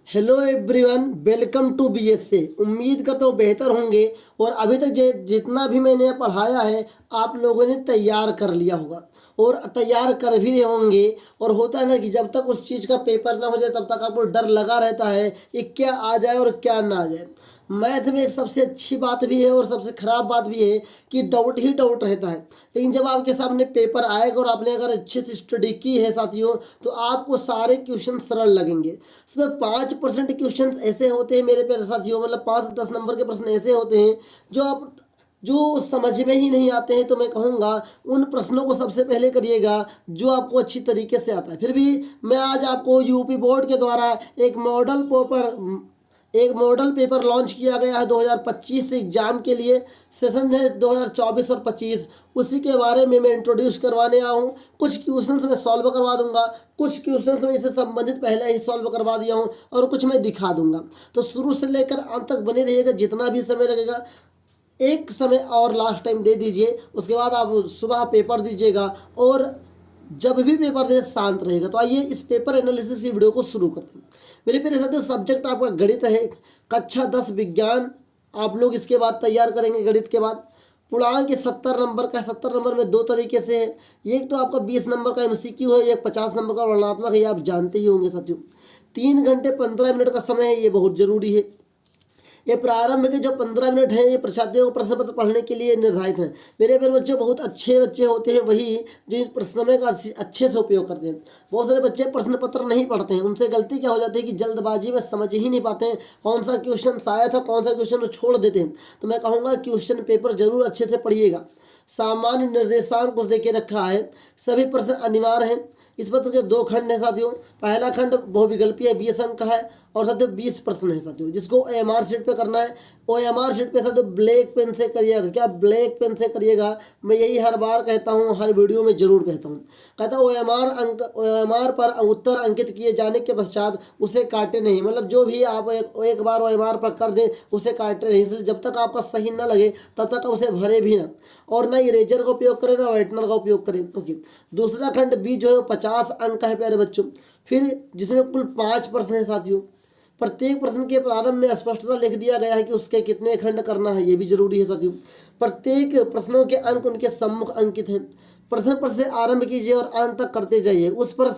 Hello everyone, welcome to BSA. उम्मीद करता हूँ बेहतर होंगे और अभी तक जितना भी मैंने पढ़ाया है आप लोगों ने तैयार कर लिया होगा और तैयार कर भी रहे होंगे। और होता है ना कि जब तक उस चीज़ का पेपर ना हो जाए तब तक आपको डर लगा रहता है कि क्या आ जाए और क्या ना आ जाए। मैथ में एक सबसे अच्छी बात भी है और सबसे ख़राब बात भी है कि डाउट ही डाउट रहता है। लेकिन जब आपके सामने पेपर आएगा और आपने अगर अच्छे से स्टडी की है साथियों तो आपको सारे क्वेश्चन सरल लगेंगे। सिर्फ 5% क्वेश्चन ऐसे होते हैं मेरे प्यारे साथियों, मतलब 5-10 नंबर के प्रश्न ऐसे होते हैं जो समझ में ही नहीं आते हैं। तो मैं कहूँगा उन प्रश्नों को सबसे पहले करिएगा जो आपको अच्छी तरीके से आता है। फिर भी मैं आज आपको यूपी बोर्ड के द्वारा एक मॉडल पेपर लॉन्च किया गया है 2025 से एग्जाम के लिए। सेशन है 2024 और 25, उसी के बारे में मैं इंट्रोड्यूस करवाने आया हूँ। कुछ क्वेश्चंस मैं सॉल्व करवा दूंगा, कुछ क्वेश्चंस में इससे संबंधित पहले ही सॉल्व करवा दिया हूँ और कुछ मैं दिखा दूंगा। तो शुरू से लेकर अंत तक बने रहिएगा, जितना भी समय लगेगा। एक समय और लास्ट टाइम दे दीजिए, उसके बाद आप सुबह पेपर दीजिएगा और जब भी पेपर दे शांत रहेगा। तो आइए इस पेपर एनालिसिस की वीडियो को शुरू करते हैं। मेरे प्यारे साथियों, सब्जेक्ट आपका गणित है, कक्षा 10 विज्ञान। आप लोग इसके बाद तैयार करेंगे गणित के बाद। पूर्णांक 70 नंबर का, 70 नंबर में दो तरीके से है। एक तो आपका 20 नंबर का एमसीक्यू है, एक 50 नंबर का वर्णनात्मक है, ये आप जानते ही होंगे साथियों। 3 घंटे 15 मिनट का समय है, ये बहुत जरूरी है। ये प्रारंभ के जो 15 मिनट हैं ये परीक्षार्थियों को प्रश्न पत्र पढ़ने के लिए निर्धारित हैं। मेरे प्यारे बच्चों, बहुत अच्छे बच्चे होते हैं वही जो इस समय का अच्छे से उपयोग करते हैं। बहुत सारे बच्चे प्रश्न पत्र नहीं पढ़ते हैं, उनसे गलती क्या हो जाती है कि जल्दबाजी में समझ ही नहीं पाते हैं कौन सा क्वेश्चन आया था, कौन सा क्वेश्चन छोड़ देते हैं। तो मैं कहूँगा क्वेश्चन पेपर जरूर अच्छे से पढ़िएगा। सामान्य निर्देशांक कुछ देके रखा है, सभी प्रश्न अनिवार्य हैं। इस पत्र के 2 खंड हैं साथियों। पहला खंड बहुविकल्पीय 20 अंक का है और साथियों 20 प्रश्न है साथियों, जिसको OMR शीट पे करना है। OMR शीट पे साथियों ब्लैक पेन से करिएगा। क्या ब्लैक पेन से करिएगा? मैं यही हर बार कहता हूँ, हर वीडियो में जरूर कहता हूँ। कहता है OMR पर उत्तर अंकित किए जाने के पश्चात उसे काटे नहीं। मतलब जो भी आप एक बार OMR पर कर दें उसे काटे नहीं, इसलिए जब तक आपका सही ना लगे तब तक उसे भरे भी ना, और ना इरेजर का उपयोग करें ना व्हाइटनर का उपयोग करें। ओके, दूसरा खंड बी जो है 50 अंक का है प्यारे बच्चों। फिर जिसमें कुल 5 प्रश्न है साथियों। प्रत्येक प्रश्न के प्रारंभ में स्पष्टता लिख दिया गया है कि उसके कितने खंड करना है, ये भी जरूरी है साथियों। प्रत्येक प्रश्नों के अंक उनके सम्मुख अंकित हैं। प्रथम प्रश्न से आरंभ कीजिए और अंत तक करते जाइए। उस पर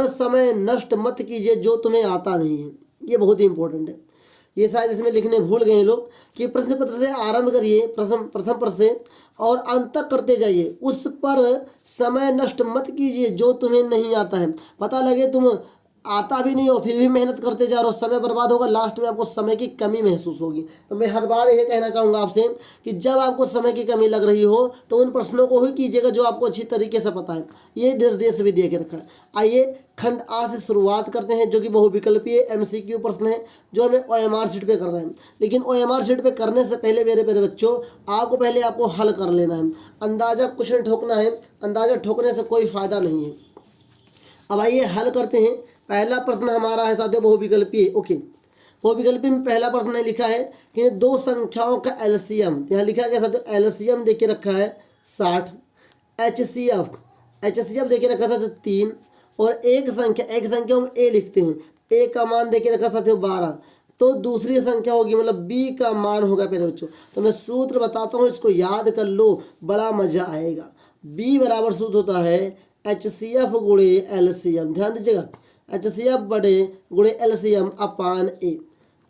समय नष्ट मत कीजिए जो तुम्हें आता नहीं है। ये बहुत ही इंपॉर्टेंट है। ये शायद इसमें लिखने भूल गए लोग कि प्रश्न पत्र से आरंभ करिए, प्रथम प्रश्न से, और अंत तक करते जाइए। उस पर समय नष्ट मत कीजिए जो तुम्हें नहीं आता है। पता लगे तुम आता भी नहीं हो फिर भी मेहनत करते जा रहे हो, समय बर्बाद होगा, लास्ट में आपको समय की कमी महसूस होगी। तो मैं हर बार ये कहना चाहूँगा आपसे कि जब आपको समय की कमी लग रही हो तो उन प्रश्नों को ही कीजिएगा जो आपको अच्छी तरीके से पता है। ये निर्देश भी दे के रखा है। आइए खंड आ से शुरुआत करते हैं, जो कि बहुविकल्पीय MCQ प्रश्न है जो हमें OMR शीट पे कर रहे हैं। लेकिन OMR शीट पे करने से पहले मेरे प्यारे बच्चों, आपको हल कर लेना है। अंदाजा क्वेश्चन ठोकना है, अंदाजा ठोकने से कोई फायदा नहीं है। अब आइए हल करते हैं। पहला प्रश्न हमारा है साथियों बहुविकल्पीय। ओके, बहुविकल्पी में पहला प्रश्न है, लिखा है कि दो संख्याओं का एलसीएम, यहाँ लिखा गया साथियों एलसीएम देके रखा है 60, एचसीएफ देके रखा था 3, और एक संख्या हम ए लिखते हैं, ए का मान देके रखा साथियों 12। तो दूसरी संख्या होगी मतलब बी का मान होगा मेरे बच्चों। तो मैं सूत्र बताता हूँ, इसको याद कर लो, बड़ा मजा आएगा। बी बराबर सूत्र होता है HCF गुणे LCM। ध्यान दीजिएगा, HCF बड़े गुणे LCM अपान ए।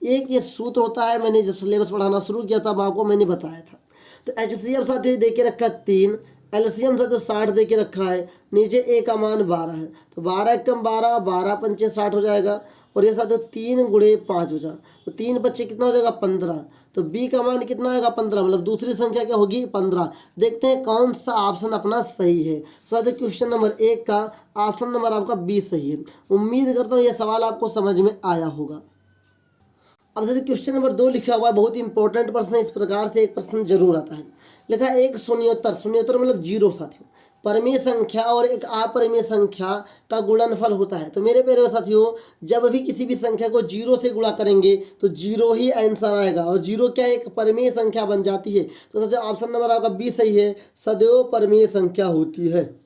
एक ये सूत्र होता है, मैंने जब सिलेबस पढ़ाना शुरू किया था आपको मैंने बताया था। तो HCF साथियों दे के रखा 3, LCM साथियों 60 दे के रखा है, नीचे ए का मान 12 है। तो 12 कम 12, 12 पंचे 60 हो जाएगा, और ये साथियों 3 गुणे 5 हो जाएगा। तो 3 बच्चे कितना हो जाएगा 15। तो बी का मान कितना आएगा 15, मतलब दूसरी संख्या क्या होगी 15। देखते हैं कौन सा ऑप्शन अपना सही है। तो साथियों क्वेश्चन नंबर 1 का ऑप्शन नंबर आपका बी सही है। उम्मीद करता हूँ यह सवाल आपको समझ में आया होगा। अब जैसे क्वेश्चन नंबर 2 लिखा हुआ है, बहुत ही इंपॉर्टेंट प्रश्न है। इस प्रकार से एक प्रश्न जरूर आता है। लिखा है एक शून्योत्तर मतलब जीरो साथियों, परिमेय संख्या और एक अपरिमेय संख्या का गुणनफल होता है। तो मेरे प्यारे साथियों, जब भी किसी भी संख्या को जीरो से गुणा करेंगे तो जीरो ही आंसर आएगा, और जीरो क्या एक परिमेय संख्या बन जाती है। तो साथियों ऑप्शन नंबर आपका बी सही है, सदैव परिमेय संख्या होती है।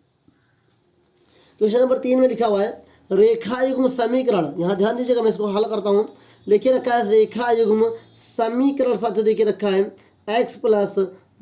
क्वेश्चन नंबर 3 में लिखा हुआ है रेखा युग्म समीकरण, यहाँ ध्यान दीजिएगा मैं इसको हल करता हूँ। लिखे रखा है रेखा युग्म समीकरण साथियों, देखिए रखा है x plus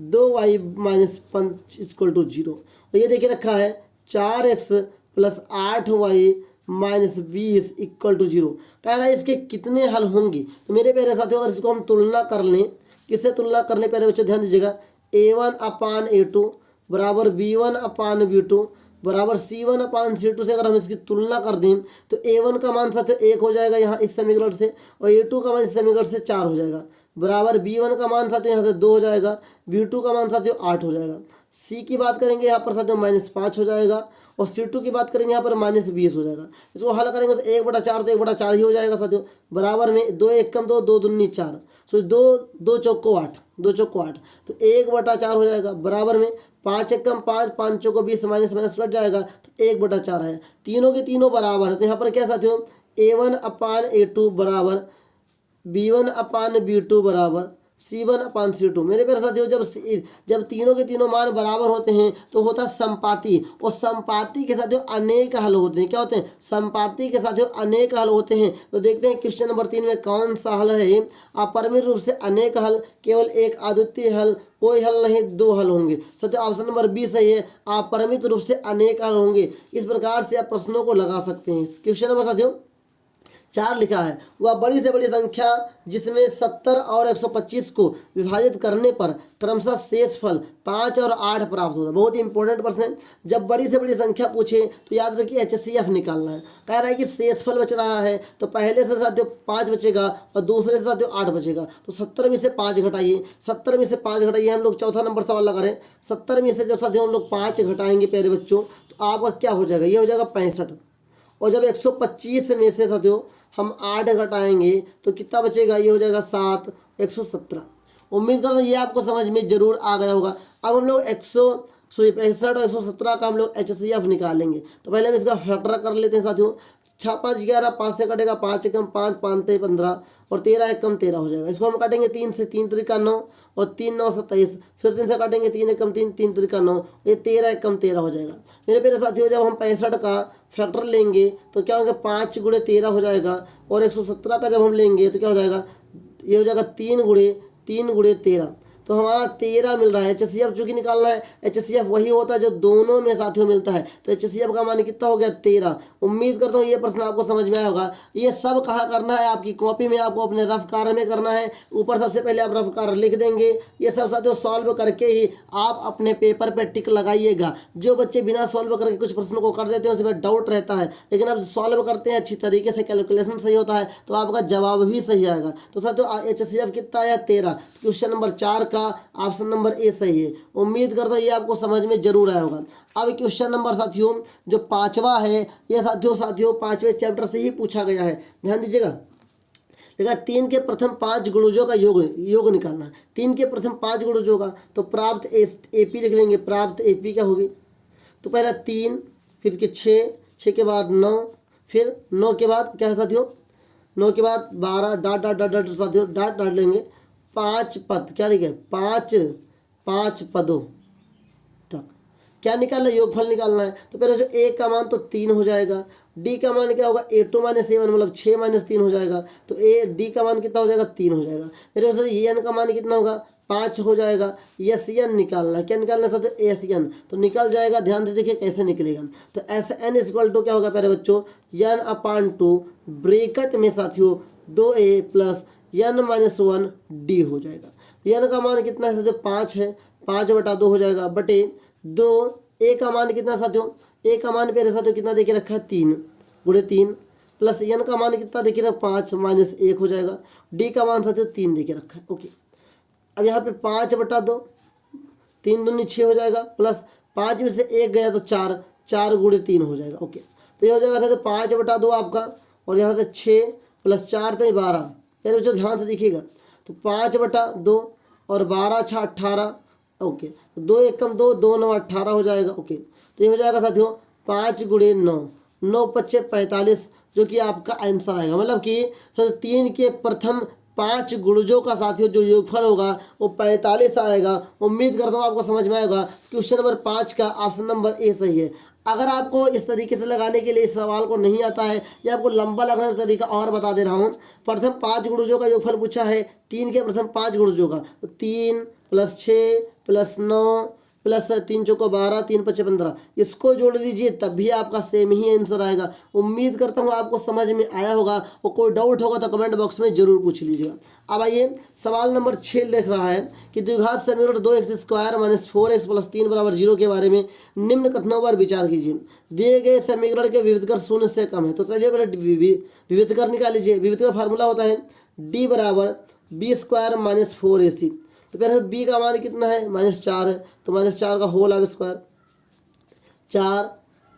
2y minus 5 equal to 0, और ये देखिए रखा है 4x plus 8y minus 20 equal to 0। कह रहा है इसके कितने हल होंगे। तो मेरे प्यारे साथियों अगर इसको हम तुलना कर लें, किससे तुलना कर लें प्यारे बच्चों, ध्यान दीजिएगा a1/a2 बराबर b1/b2 बराबर c1/c2 से अगर हम इसकी तुलना कर दें तो a1 का मान साथियों 1 हो जाएगा यहाँ इस समीकरण से, और a2 का मान इस समीकरण से 4 हो जाएगा, बराबर b1 का मान साथियों यहाँ से 2 हो जाएगा, b2 का मान साथियों 8 हो जाएगा। c की बात करेंगे यहाँ पर साथियों -5 हो जाएगा, और c2 की बात करेंगे यहाँ पर -20 हो जाएगा। इसको हल करेंगे तो 1/4 तो 1/4 ही हो जाएगा साथियों, बराबर में 2 1 कम 2 2 दूनी 4, सो 2 चौको 8, 2 चौको 8, तो 1/4 हो जाएगा, बराबर में 5 1 कम 5 5 चौको 20 माइनस माइनस कट जाएगा तो 1/4 है। तीनों के तीनों बराबर है, तो यहाँ पर क्या साथियों a1/a2 बराबर b1/b2 बराबर c1/c2। मेरे प्यारे साथियों जब तीनों के तीनों मान बराबर होते हैं तो होता है संपाती, और संपाती के साथियों अनेक हल होते हैं। क्या होते हैं? संपाती के साथियों अनेक हल होते हैं। तो देखते हैं क्वेश्चन नंबर 3 में कौन सा हल है। अपरिमित रूप से अनेक हल, केवल एक अद्वितीय हल, कोई हल नहीं, 2 हल होंगे। साथियों ऑप्शन नंबर 20 सही है, अपरिमित रूप से अनेक हल होंगे। इस प्रकार से आप प्रश्नों को लगा सकते हैं। क्वेश्चन नंबर साथियों 4 लिखा है, वह बड़ी से बड़ी संख्या जिसमें 70 और 125 को विभाजित करने पर क्रमशः शेष फल 5 और 8 प्राप्त होता है। बहुत ही इंपॉर्टेंट प्रश्न है। जब बड़ी से बड़ी संख्या पूछे तो याद रखिए HCF निकालना है। कह रहा है कि शेष फल बच रहा है, तो पहले से साथियों 5 बचेगा और दूसरे से साथियों 8 बचेगा, तो 70 में से 5 घटाइए, 70 में से 5 घटाइए। हम लोग चौथा नंबर सवाल लगा रहे हैं। 70 में से जब साथियों हम लोग 5 घटाएंगे प्यारे बच्चों, तो आपका क्या हो जाएगा? ये हो जाएगा 65। और जब 125 में से साथियों हम 8 घटाएंगे तो कितना बचेगा? ये हो जाएगा 7, 117। उम्मीद करता हूँ ये आपको समझ में जरूर आ गया होगा। अब हम लोग 65 और 117 का हम लोग HCF निकालेंगे। तो पहले हम इसका फैक्टर कर लेते हैं साथियों। 6 5 11, 5 से कटेगा 5 एकम 5, 5 3 15, और 13 एकम 13 हो जाएगा। इसको हम काटेंगे 3 से, 3 त्रिका 9, और 3 9 27, फिर 3 से काटेंगे 3 एकम 3, 3 त्रिका 9, ये 13 एकम 13 हो जाएगा। मेरे प्यारे साथियों जब हम 65 का फैक्टर लेंगे तो क्या होगा? 5 गुणे 13 हो जाएगा, और 117 का जब हम लेंगे तो क्या हो जाएगा? ये हो जाएगा 3 गुणे 13, तो हमारा 13 मिल रहा है। HCF चूँकि निकालना है, HCF वही होता है जो दोनों में साथियों मिलता है, तो HCF का मान कितना हो गया? 13। उम्मीद करता हूँ ये प्रश्न आपको समझ में आया होगा। ये सब कहाँ करना है? आपकी कॉपी में, आपको अपने रफ कार्य में करना है। ऊपर सबसे पहले आप रफ कार्य लिख देंगे। ये सब साथियों सॉल्व करके ही आप अपने पेपर पर टिक लगाइएगा। जो बच्चे बिना सॉल्व करके कुछ प्रश्नों को कर देते हैं उसमें डाउट रहता है, लेकिन आप सॉल्व करते हैं अच्छी तरीके से, कैलकुलेशन सही होता है, तो आपका जवाब भी सही आएगा। तो साथियों HCF कितना आया? 13। क्वेश्चन नंबर 4 का ऑप्शन नंबर ए सही है। उम्मीद करता हूँ ये आपको समझ में जरूर आया होगा। अब क्वेश्चन नंबर साथियों जो 5वां है, ये साथियों 5वें चैप्टर से ही पूछा गया है। ध्यान दीजिएगा। देखा 3 के प्रथम 5 गुणजों का योग निकालना है। 3 के प्रथम 5 गुणजों का, तो प्राप्त AP लिख लेंगे। प्राप्त AP क्या होगी? तो पहला 3, फिर के 6 के बाद 9, फिर 9 के बाद क्या है साथियों? 9 के बाद 12, डाट डाट डाट डाट साथियों डाट डाट लेंगे। 5 पद, क्या लिखे? 5 पदों तक क्या निकालना है? योगफल निकालना है। तो पहले जो A का मान तो 3 हो जाएगा, D का मान क्या होगा? A2 - A1 मतलब 6 - 3 हो जाएगा, तो D का मान कितना हो जाएगा? 3 हो जाएगा। फिर EN का मान कितना होगा? 5 हो जाएगा। SN निकालना है। क्या निकालना है साथियों? SN, तो निकल जाएगा। ध्यान से देखिए कैसे निकलेगा। तो SN = क्या होगा प्यारे बच्चों? N/2 ब्रैकेट में साथियों 2A + N-1D हो जाएगा। N का मान कितना है साथियों? 5 है, 5/2 हो जाएगा, बटे 2। A का मान कितना साथियों? A का मान प्यारे साथियों कितना देके रखा है? 3 गुणे 3, प्लस N का मान कितना देके रखा? 5 - 1 हो जाएगा। D का मान साथियों 3 देके रखा है। ओके, अब यहाँ पे 5/2, 3 दूनी 6 हो जाएगा, प्लस 5 में से 1 गया तो 4, 4 गुणे 3 हो जाएगा। ओके, तो ये हो जाएगा साथियों 5/2 आपका, और यहाँ से 6 + 4 तो 12। फिर जो ध्यान से देखिएगा तो 5/2 और 12 × 6 18। ओके, तो 2 एकम 2, 2 9 18 हो जाएगा। ओके, तो ये हो जाएगा साथियों 5 गुणे 9, 9 × 5 = 45, जो कि आपका आंसर आएगा। मतलब कि साथियों 3 के प्रथम 5 गुणजों का साथियों जो योगफल होगा वो 45 आएगा। उम्मीद करता हूँ आपको समझ में आएगा। क्वेश्चन नंबर 5 का ऑप्शन नंबर ए सही है। अगर आपको इस तरीके से लगाने के लिए इस सवाल को नहीं आता है या आपको लंबा लगाने का तरीका और बता दे रहा हूँ। प्रथम 5 गुणजों का योगफल पूछा है, 3 के प्रथम 5 गुणजों का, तो 3 + 6 + 9 प्लस 3 चौको 12, 3 × 5 = 15, इसको जोड़ लीजिए तब भी आपका सेम ही आंसर आएगा। उम्मीद करता हूँ आपको समझ में आया होगा, और कोई डाउट होगा तो कमेंट बॉक्स में जरूर पूछ लीजिएगा। अब आइए सवाल नंबर 6 लिख रहा है कि द्विघात समीकरण 2x² - 4x + 3 = 0 के बारे में निम्न कथनों पर विचार कीजिए। दिए गए समीकरण के विविधकर 0 से कम है। तो चलिए पहले विविधकर निकाल लीजिए। विविधकर फार्मूला होता है d = b² - 4ac। तो पहले b का मान कितना है, -4 है, तो -4 का होल स्क्वायर 4।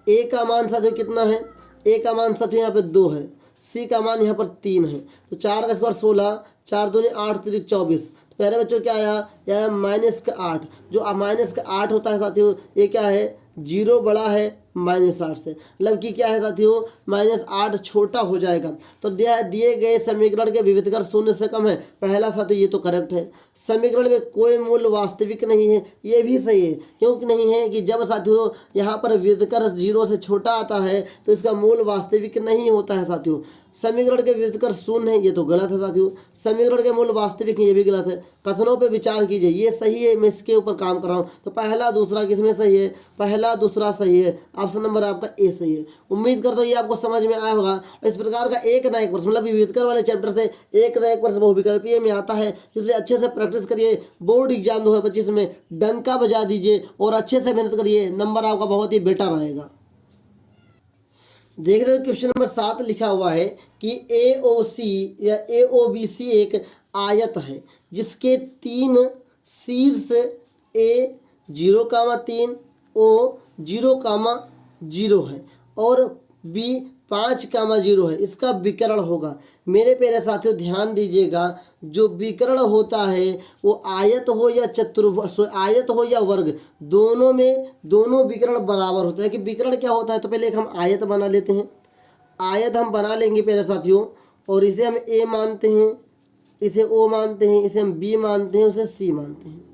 a का मान साथियों कितना है, a का मान साथियों यहाँ पे 2 है, c का मान यहाँ पर 3 है, तो 4 का स्क्वायर 16, 4 दूनी 8, 3 24। तो पहले बच्चों क्या आया, यह -8। जो -8 होता है साथियों, ये क्या है, 0 बड़ा है -8 से, मतलब कि क्या है साथियों, -8 छोटा हो जाएगा। तो दिए गए समीकरण के विविधकर 0 से कम है। पहला साथियों ये तो करेक्ट है। समीकरण में कोई मूल वास्तविक नहीं है, ये भी सही है। क्योंकि नहीं है कि जब साथियों यहाँ पर विविधकर 0 से छोटा आता है तो इसका मूल वास्तविक नहीं होता है साथियों। समीकरण के विविधकर 0 है, ये तो गलत है साथियों। समीकरण के मूल वास्तविक है, ये भी गलत है। कथनों पे विचार कीजिए, ये सही है, मैं इसके ऊपर काम कर रहा हूँ। तो पहला दूसरा किसमें सही है, पहला दूसरा सही है। ऑप्शन नंबर आपका ए सही है। उम्मीद करता हूँ ये आपको समझ में आया होगा। इस प्रकार का एक ना एक प्रश्न, मतलब विविधकर वाले चैप्टर से एक ना एक प्रश्न बहुविकल्पीय में आता है, इसलिए अच्छे से प्रैक्टिस करिए। बोर्ड एग्जाम 2025 में डंका बजा दीजिए और अच्छे से मेहनत करिए, नंबर आपका बहुत ही बेटर रहेगा। देख रहे हो क्वेश्चन नंबर 7 लिखा हुआ है कि AOC या AOBC एक आयत है जिसके 3 शीर्ष A 0,3 O 0,0 है और B 5,0 है। इसका विकर्ण होगा। मेरे प्यारे साथियों ध्यान दीजिएगा, जो विकर्ण होता है वो आयत हो या चतुर्भुज, आयत हो या वर्ग, दोनों में दोनों विकर्ण बराबर होता है। कि विकर्ण क्या होता है, तो पहले एक हम आयत बना लेते हैं। आयत हम बना लेंगे प्यारे साथियों, और इसे हम A मानते हैं, इसे O मानते हैं, इसे हम B मानते हैं, उसे C मानते हैं।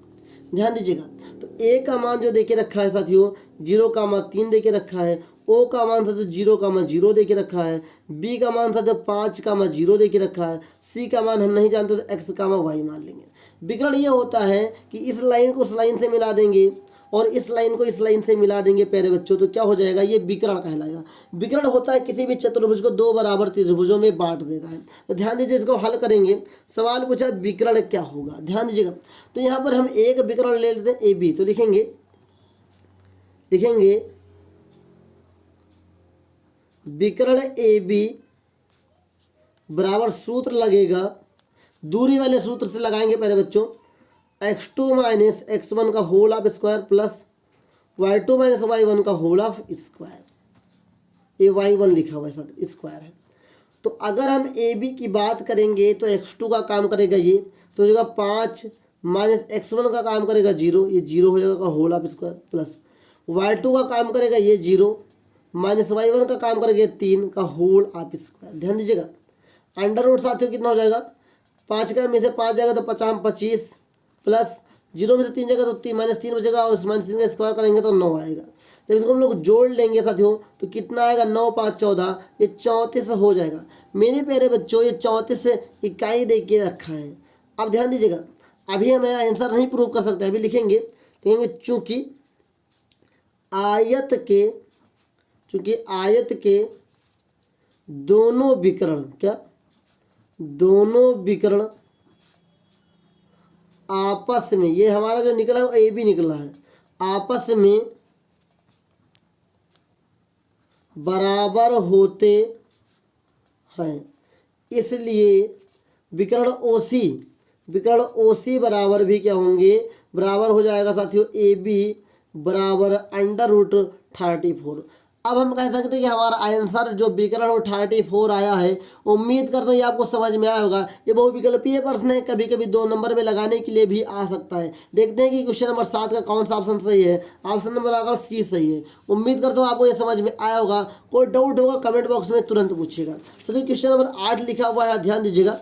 ध्यान दीजिएगा, तो A का मान जो देके रखा है साथियों 0,3 देके रखा है, O का मान साथियों 0,0 देके रखा है, B का मान साथियों 5,0 देके रखा है, C का मान हम नहीं जानते तो x, y मान लेंगे। विकर्ण ये होता है कि इस लाइन को उस लाइन से मिला देंगे और इस लाइन को इस लाइन से मिला देंगे प्यारे बच्चों, तो क्या हो जाएगा, ये विकर्ण कहलाएगा। विकर्ण होता है किसी भी चतुर्भुज को 2 बराबर त्रिभुजों में बांट देता है। तो ध्यान दीजिए, इसको हल करेंगे। सवाल पूछा विकर्ण क्या होगा, ध्यान दीजिएगा। तो यहाँ पर हम एक विकर्ण ले लेते हैं AB, तो लिखेंगे विकर्ण AB बराबर सूत्र लगेगा, दूरी वाले सूत्र से लगाएंगे पहले बच्चों, x2 - x1 का whole of square plus y2 - y1 का होल ऑफ स्क्वायर। ये y1 लिखा हुआ है साथ स्क्वायर है। तो अगर हम AB की बात करेंगे तो x2 का काम करेगा ये, तो हो जाएगा 5 - x1 का काम करेगा 0, ये 0 हो जाएगा का whole of square plus y2 का काम करेगा ये 0 - y1 का काम करेगा 3 का होल ऑफ स्क्वायर। ध्यान दीजिएगा, अंडर रूट साथियों कितना हो जाएगा, 5 का में से 5 जाएगा तो 5 × 25 प्लस 0 में से 3 जाएगा तो -3 बचेगा, और -3 का स्क्वायर करेंगे तो 9 आएगा। जब इसको हम लोग जोड़ लेंगे साथियों तो कितना आएगा, 9 × 5 = 14, ये 34 हो जाएगा। मेरे प्यारे बच्चों ये 34 इकाई दे के रखा है। अब ध्यान दीजिएगा, अभी हम आंसर नहीं प्रूव कर सकते, अभी लिखेंगे चूँकि आयत के दोनों विकर्ण आपस में, ये हमारा जो निकला है वो AB निकला है, आपस में बराबर होते हैं, इसलिए विकर्ण OC बराबर भी क्या होंगे, बराबर हो जाएगा साथियों AB बराबर √34। अब हम कह सकते हैं कि हमारा आंसर जो विकर्ण हो 34 आया है। उम्मीद करता हूँ ये आपको समझ में आया होगा। ये बहुविकल्पीय प्रश्न है, कभी कभी 2 नंबर में लगाने के लिए भी आ सकता है। देखते हैं कि क्वेश्चन नंबर 7 का कौन सा ऑप्शन सही है। ऑप्शन नंबर आपका C सही है। उम्मीद करता हूँ आपको ये समझ में आया होगा। कोई डाउट होगा कमेंट बॉक्स में तुरंत पूछिएगा। तो क्वेश्चन नंबर 8 लिखा हुआ है, ध्यान दीजिएगा।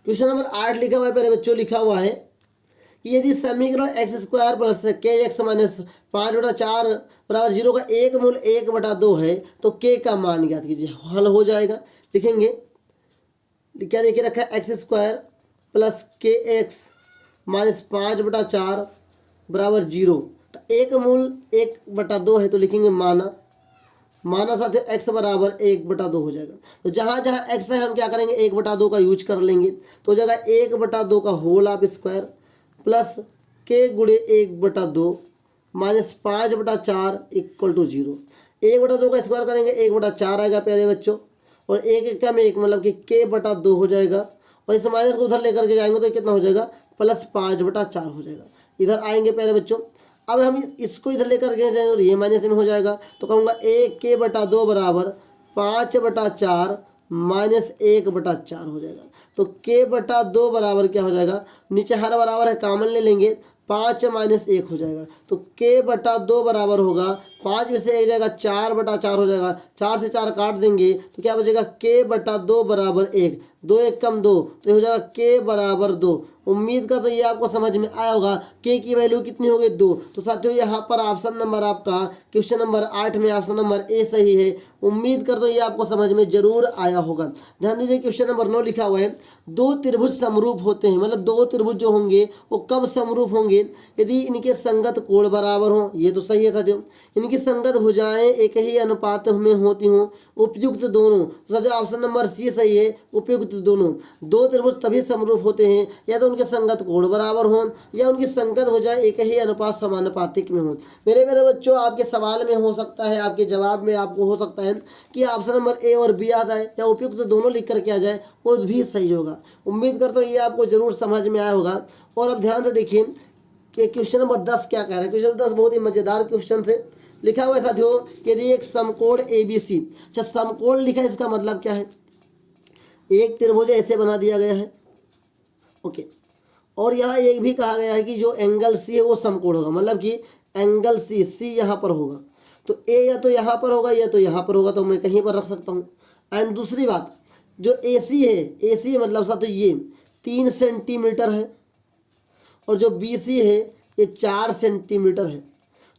क्वेश्चन नंबर 8 लिखा हुआ है, पहले बच्चों लिखा हुआ है यदि समीकरण एक्स स्क्वायर प्लस के एक्स माइनस 5/4 बराबर 0 का एक मूल 1/2 है तो के का मान ज्ञात कीजिए। हल हो जाएगा, लिखेंगे क्या देखिए रखा है, एक्स स्क्वायर प्लस के एक्स माइनस 5/4 बराबर 0। तो एक मूल 1/2 है तो लिखेंगे माना साथ एक्स बराबर 1/2 हो जाएगा। तो जहाँ जहाँ एक्स है हम क्या करेंगे 1/2 का यूज कर लेंगे। तो हो जाएगा 1/2 का होल ऑफ स्क्वायर प्लस के गुणे 1/2 माइनस 5/4 इक्वल टू 0। 1/2 का स्क्वायर करेंगे 1/4 आएगा प्यारे बच्चों, और एक का में एक मतलब कि k/2 हो जाएगा, और इस माइनस को उधर लेकर के जाएंगे तो कितना हो जाएगा प्लस 5/4 हो जाएगा। इधर आएंगे प्यारे बच्चों, अब हम इसको इधर लेकर के जाएंगे तो ये माइनस में हो जाएगा। तो कहूँगा 1k/2 बराबर 5/4 माइनस 1/4 हो जाएगा। तो k/2 बराबर क्या हो जाएगा, नीचे हर बराबर है कामन ले लेंगे, 5 माइनस 1 हो जाएगा। तो k/2 बराबर होगा 5 में से 1 जाएगा 4/4 हो जाएगा, 4 से 4 काट देंगे तो क्या बचेगा k/2 बराबर 1, 2 1 कम 2 तो ये हो जाएगा k बराबर 2। उम्मीद का तो ये आपको समझ में आया होगा। k की वैल्यू कितनी हो गई 2। तो साथियों यहाँ पर ऑप्शन नंबर आपका क्वेश्चन नंबर 8 में ऑप्शन नंबर ए सही है। उम्मीद करता हूँ ये आपको समझ में जरूर आया होगा। ध्यान दीजिए क्वेश्चन नंबर 9 लिखा हुआ है, दो त्रिभुज समरूप होते हैं, मतलब दो त्रिभुज जो होंगे वो कब समरूप होंगे, यदि इनके संगत कोण बराबर हों। ये तो सही है साथियों। इनकी संगत भुजाएं एक ही अनुपात में होती हों, उपयुक्त दोनों। तो साथियों ऑप्शन नंबर सी सही है, उपयुक्त दोनों। दो त्रिभुज तभी समरूप होते हैं या तो उनके संगत कोण बराबर हों या उनकी संगत भुजाएं एक ही अनुपात समानुपातिक में हों। मेरे बच्चों आपके सवाल में हो सकता है, आपके जवाब में आपको हो सकता है कि ऑप्शन नंबर ए और बी आ जाए या उपयुक्त दोनों लिख करके आ जाए, वो भी सही होगा। उम्मीद करता हूँ ये आपको जरूर समझ में आया होगा। और अब ध्यान से देखिए कि क्वेश्चन नंबर 10 क्या कह रहा है। क्वेश्चन नंबर 10 बहुत ही मजेदार क्वेश्चन से लिखा हुआ है साथियों, यदि एक समकोण ABC, अच्छा समकोण लिखा है इसका मतलब क्या है, एक त्रिभुज ऐसे बना दिया गया है, ओके, और यहाँ एक भी कहा गया है कि जो एंगल सी है वो समकोण होगा, मतलब कि एंगल सी यहाँ पर होगा। तो ए या तो यहाँ पर होगा या तो यहाँ पर होगा, तो मैं कहीं पर रख सकता हूँ। एंड दूसरी बात जो AC है, AC मतलब साथ ये 3 सेंटीमीटर है, और जो BC है ये 4 सेंटीमीटर है।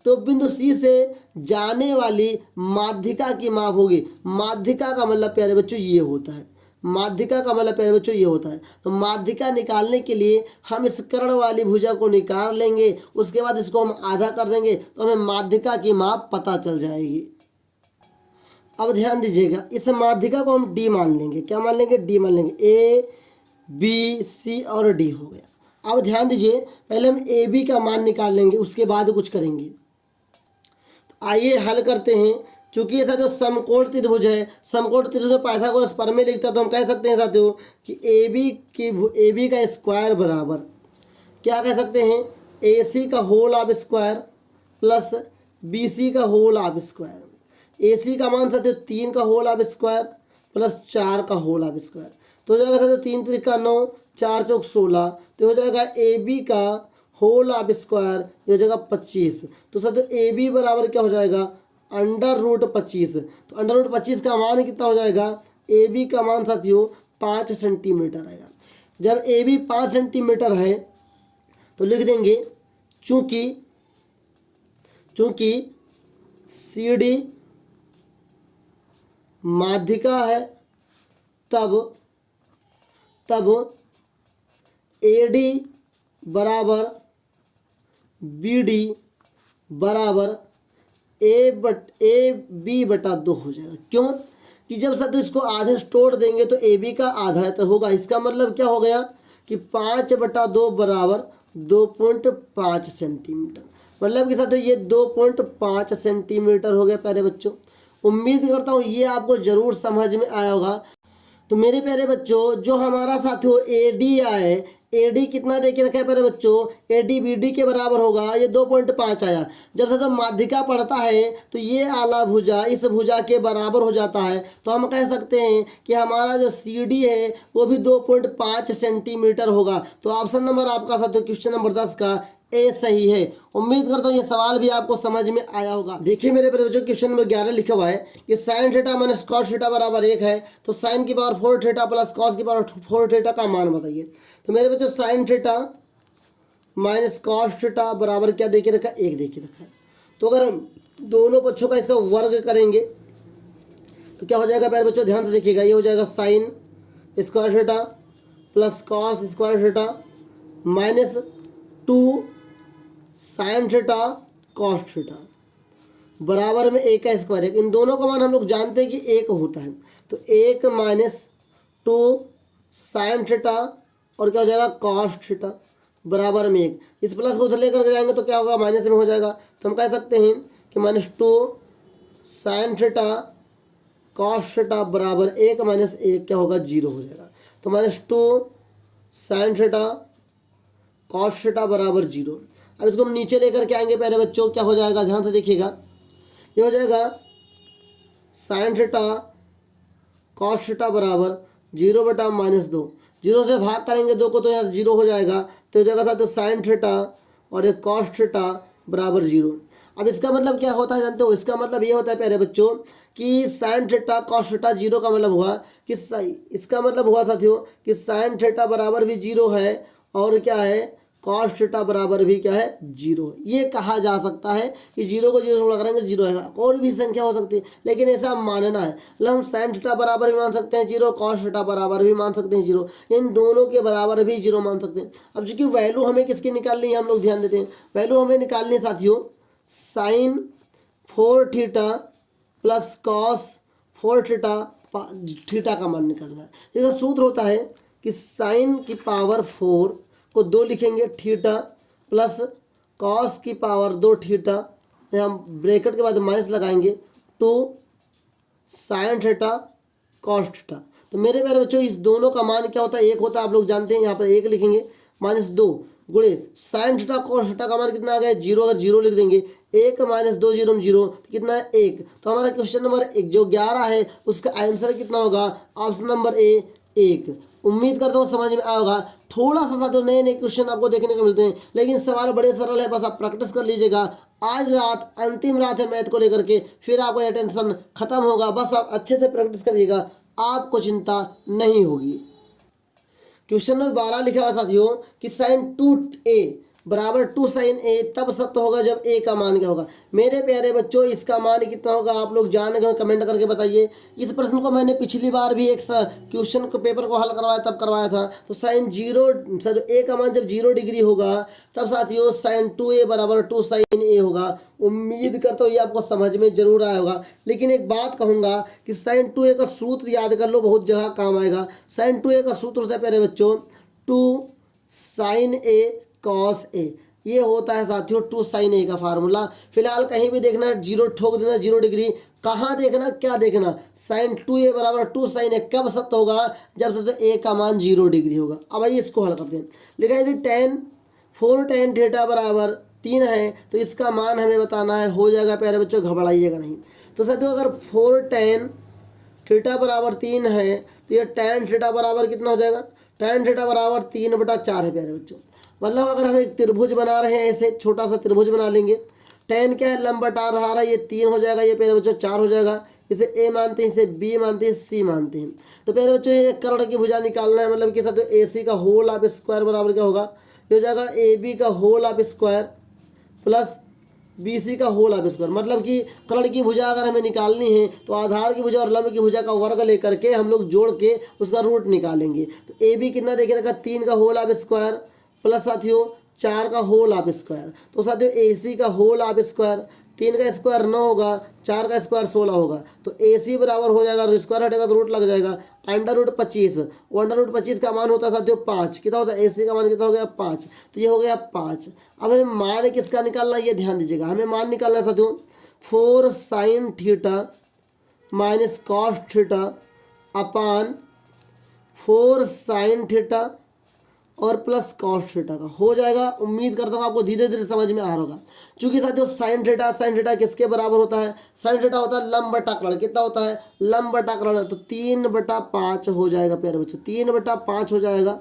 तो बिंदु C से जाने वाली माध्यिका की माप होगी। माध्यिका का मतलब प्यारे बच्चों ये होता है, माध्यिका का मतलब प्यारे बच्चों ये होता है। तो माध्यिका निकालने के लिए हम इस कर्ण वाली भुजा को निकाल लेंगे, उसके बाद इसको हम आधा कर देंगे तो हमें माध्यिका की माप पता चल जाएगी। अब ध्यान दीजिएगा, इस माध्यिका को हम D मान लेंगे। क्या मान लेंगे, D मान लेंगे। A B C और D हो गया। अब ध्यान दीजिए, पहले हम AB का मान निकाल लेंगे, उसके बाद कुछ करेंगे। तो आइए हल करते हैं। चूंकि ऐसा जो समकोण त्रिभुज है, समकोण त्रिभुज में पाइथागोरस प्रमेय लिखता है, तो हम कह सकते हैं साथियों कि AB का स्क्वायर बराबर क्या कह सकते हैं, AC का whole of square plus BC का होल ऑफ स्क्वायर। AC का मान साथियों 3 का होल ऑफ स्क्वायर प्लस 4 का होल ऑफ स्क्वायर। तो हो जाएगा साथियों 3 त्रिका 9, 4 चौक 16, तो हो जाएगा AB का होल ऑफ स्क्वायर, ये हो जाएगा 25। तो साथियों AB बराबर क्या हो जाएगा, √25। तो √25 का मान कितना हो जाएगा, AB का मान साथियों 5 सेंटीमीटर आएगा। जब AB 5 सेंटीमीटर है तो लिख देंगे चूंकि CD माध्यिका है तब AD बराबर BD बराबर AB/2 हो जाएगा। क्यों कि जब साथ इसको आधे तोड़ देंगे तो AB का आधा तो होगा। इसका मतलब क्या हो गया कि 5/2 बराबर 2.5 सेंटीमीटर, मतलब कि साथियों ये 2.5 सेंटीमीटर हो गया प्यारे बच्चों। उम्मीद करता हूँ ये आपको ज़रूर समझ में आया होगा। तो मेरे प्यारे बच्चों जो हमारा साथियों AD आए, AD कितना दे के रखा है प्यारे बच्चों, AD BD के बराबर होगा, ये 2.5 आया। जब साथियों माध्यिका पढ़ता है तो ये आला भुजा इस भुजा के बराबर हो जाता है, तो हम कह सकते हैं कि हमारा जो CD है वो भी 2.5 सेंटीमीटर होगा। तो ऑप्शन नंबर आपका साथियों क्वेश्चन नंबर 10 का ए सही है। उम्मीद करता हूँ ये सवाल भी आपको समझ में आया होगा। देखिए मेरे प्यारे बच्चों क्वेश्चन नंबर 11 लिखा हुआ है कि sin theta minus cos theta बराबर 1 है, तो sin की पावर 4 थीटा प्लस कॉस की पावर 4 थीटा का मान बताइए। तो मेरे बच्चों sin theta minus cos theta बराबर क्या देके रखा है, 1 देके रखा है। तो अगर हम दोनों पक्षों का इसका वर्ग करेंगे तो क्या हो जाएगा प्यारे बच्चों, ध्यान से देखिएगा, ये हो जाएगा sine square theta plus cos square theta minus 2 sine theta cos theta बराबर में 1 का स्क्वायर है। इन दोनों का मान हम लोग जानते हैं कि 1 होता है, तो 1 माइनस 2 साइन थीटा और क्या हो जाएगा कॉस थीटा बराबर में 1। इस प्लस को उधर लेकर जाएंगे तो क्या होगा, माइनस में हो जाएगा। तो हम कह सकते हैं कि minus 2 sine theta cos theta बराबर 1 माइनस 1 क्या होगा, 0 हो जाएगा। तो minus 2 sine theta cos theta बराबर 0। अब इसको हम नीचे लेकर के आएंगे प्यारे बच्चों, क्या हो जाएगा, ध्यान से देखिएगा, ये हो जाएगा साइन थीटा कॉस थीटा बराबर 0 बटा माइनस 2। 0 से भाग करेंगे 2 को तो यहाँ 0 हो जाएगा, तो हो जाएगा साथ तो साइन थीटा और एक कॉस थीटा बराबर 0। अब इसका मतलब क्या होता है जानते हो, इसका मतलब ये होता है प्यारे बच्चों कि साइन थीटा कॉस थीटा 0 का मतलब हुआ कि इसका मतलब हुआ साथियों कि साइन थीटा बराबर भी 0 है और क्या है कॉस थीटा बराबर भी क्या है 0। ये कहा जा सकता है कि 0 को 0 से गुणा करेंगे 0 आएगा। और भी संख्या हो सकती है लेकिन ऐसा मानना है, मतलब हम साइन थीटा बराबर भी मान सकते हैं 0, कॉस थीटा बराबर भी मान सकते हैं 0, इन दोनों के बराबर भी 0 मान सकते हैं। अब चूंकि वैल्यू हमें किसकी निकालनी है, हम लोग ध्यान देते हैं, वैल्यू हमें निकालनी है साथियों sine 4 theta plus cos 4 theta theta का मान निकालना है। इसका सूत्र होता है कि साइन की पावर 4 को 2 लिखेंगे थीटा प्लस कॉस की पावर 2 थीटा, हम ब्रैकेट के बाद माइनस लगाएंगे 2 साइन थीटा कॉस थीटा। तो मेरे प्यारे बच्चों इस दोनों का मान क्या होता है, 1 होता है, आप लोग जानते हैं। यहाँ पर 1 लिखेंगे माइनस 2 गुणे साइन थीटा कॉस थीटा का मान कितना आ गया 0, अगर 0 लिख देंगे 1 माइनस 2 0 0 तो कितना है 1। तो हमारा क्वेश्चन नंबर 1 जो 11 है उसका आंसर कितना होगा, ऑप्शन नंबर ए 1। उम्मीद करता हूँ समझ में आया होगा। थोड़ा सा साथियों नए नए क्वेश्चन आपको देखने को मिलते हैं लेकिन सवाल बड़े सरल है, बस आप प्रैक्टिस कर लीजिएगा। आज रात अंतिम रात है मैथ को लेकर के, फिर आपको यह टेंशन खत्म होगा। बस आप अच्छे से प्रैक्टिस करिएगा, आपको चिंता नहीं होगी। क्वेश्चन नंबर 12 लिखा हुआ साथियों कि साइन 2a बराबर 2 साइन ए तब सत्य होगा जब ए का मान क्या होगा। मेरे प्यारे बच्चों इसका मान कितना होगा आप लोग जान गए, कमेंट करके बताइए। इस प्रश्न को मैंने पिछली बार भी एक क्वेश्चन को पेपर को हल करवाया तब करवाया था। तो साइन 0 ए का मान जब 0 डिग्री होगा तब साथियों साइन 2a बराबर 2 साइन ए होगा। उम्मीद करता हूँ ये आपको समझ में जरूर आया होगा। लेकिन एक बात कहूँगा कि साइन 2a का सूत्र याद कर लो, बहुत जगह काम आएगा। साइन 2a का सूत्र होता है प्यारे बच्चों 2 साइन ए कॉस ए, ये होता है साथियों 2 साइन ए का फार्मूला। फिलहाल कहीं भी देखना 0 ठोक देना 0 डिग्री, कहाँ देखना क्या देखना, साइन 2a बराबर 2 साइन ए कब सत्य होगा, जब सत्य ए का मान 0 डिग्री होगा। अब आइए इसको हल करते हैं। लिखा है tan 4 tan थीटा बराबर 3 है तो इसका मान हमें बताना है। हो जाएगा प्यारे बच्चों, घबराइएगा नहीं। तो साथियों अगर 4 tan थीटा बराबर 3 है तो ये tan थीटा बराबर कितना हो जाएगा, tan थीटा बराबर 3/4 है प्यारे बच्चों। मतलब अगर हम एक त्रिभुज बना रहे हैं, ऐसे छोटा सा त्रिभुज बना लेंगे, tan क्या है लंब बटा रहा है, ये 3 हो जाएगा, ये प्यारे बच्चों 4 हो जाएगा। इसे a मानते हैं, इसे b मानते हैं, c मानते हैं। तो प्यारे बच्चों ये कर्ण की भुजा निकालना है, मतलब कि साथ ac का होल ऑफ स्क्वायर बराबर क्या होगा, ये हो जाएगा ab का whole of square plus BC का होल ऑफ स्क्वायर। मतलब कि कर्ण की भुजा अगर हमें निकालनी है तो आधार की भुजा और लंब की भुजा का वर्ग लेकर के हम लोग जोड़ के उसका रूट निकालेंगे। तो AB कितना देखे रखा 3 का होल ऑफ स्क्वायर प्लस साथियों 4 का होल ऑफ स्क्वायर। तो साथियों AC का होल ऑफ स्क्वायर, 3 का स्क्वायर 9 होगा, 4 का स्क्वायर 16 होगा। तो AC बराबर हो जाएगा, स्क्वायर हटेगा तो रूट लग जाएगा, √25। √25 का मान होता है साथियों 5। कितना होता है AC का मान कितना हो गया 5, तो ये हो गया 5। अब हमें मान किसका निकालना है ये ध्यान दीजिएगा, हमें मान निकालना है साथियों 4 sine theta minus cos theta upon 4 sine theta और प्लस कॉस थीटा का हो जाएगा। उम्मीद करता हूँ आपको धीरे धीरे समझ में आ रहा होगा। चूंकि साथियों साइन थीटा किसके बराबर होता है, साइन थीटा होता है लंब बटा कर्ण। कितना होता है लंब बटा कर्ण, तो 3/5 हो जाएगा प्यारे बच्चों, 3/5 हो जाएगा।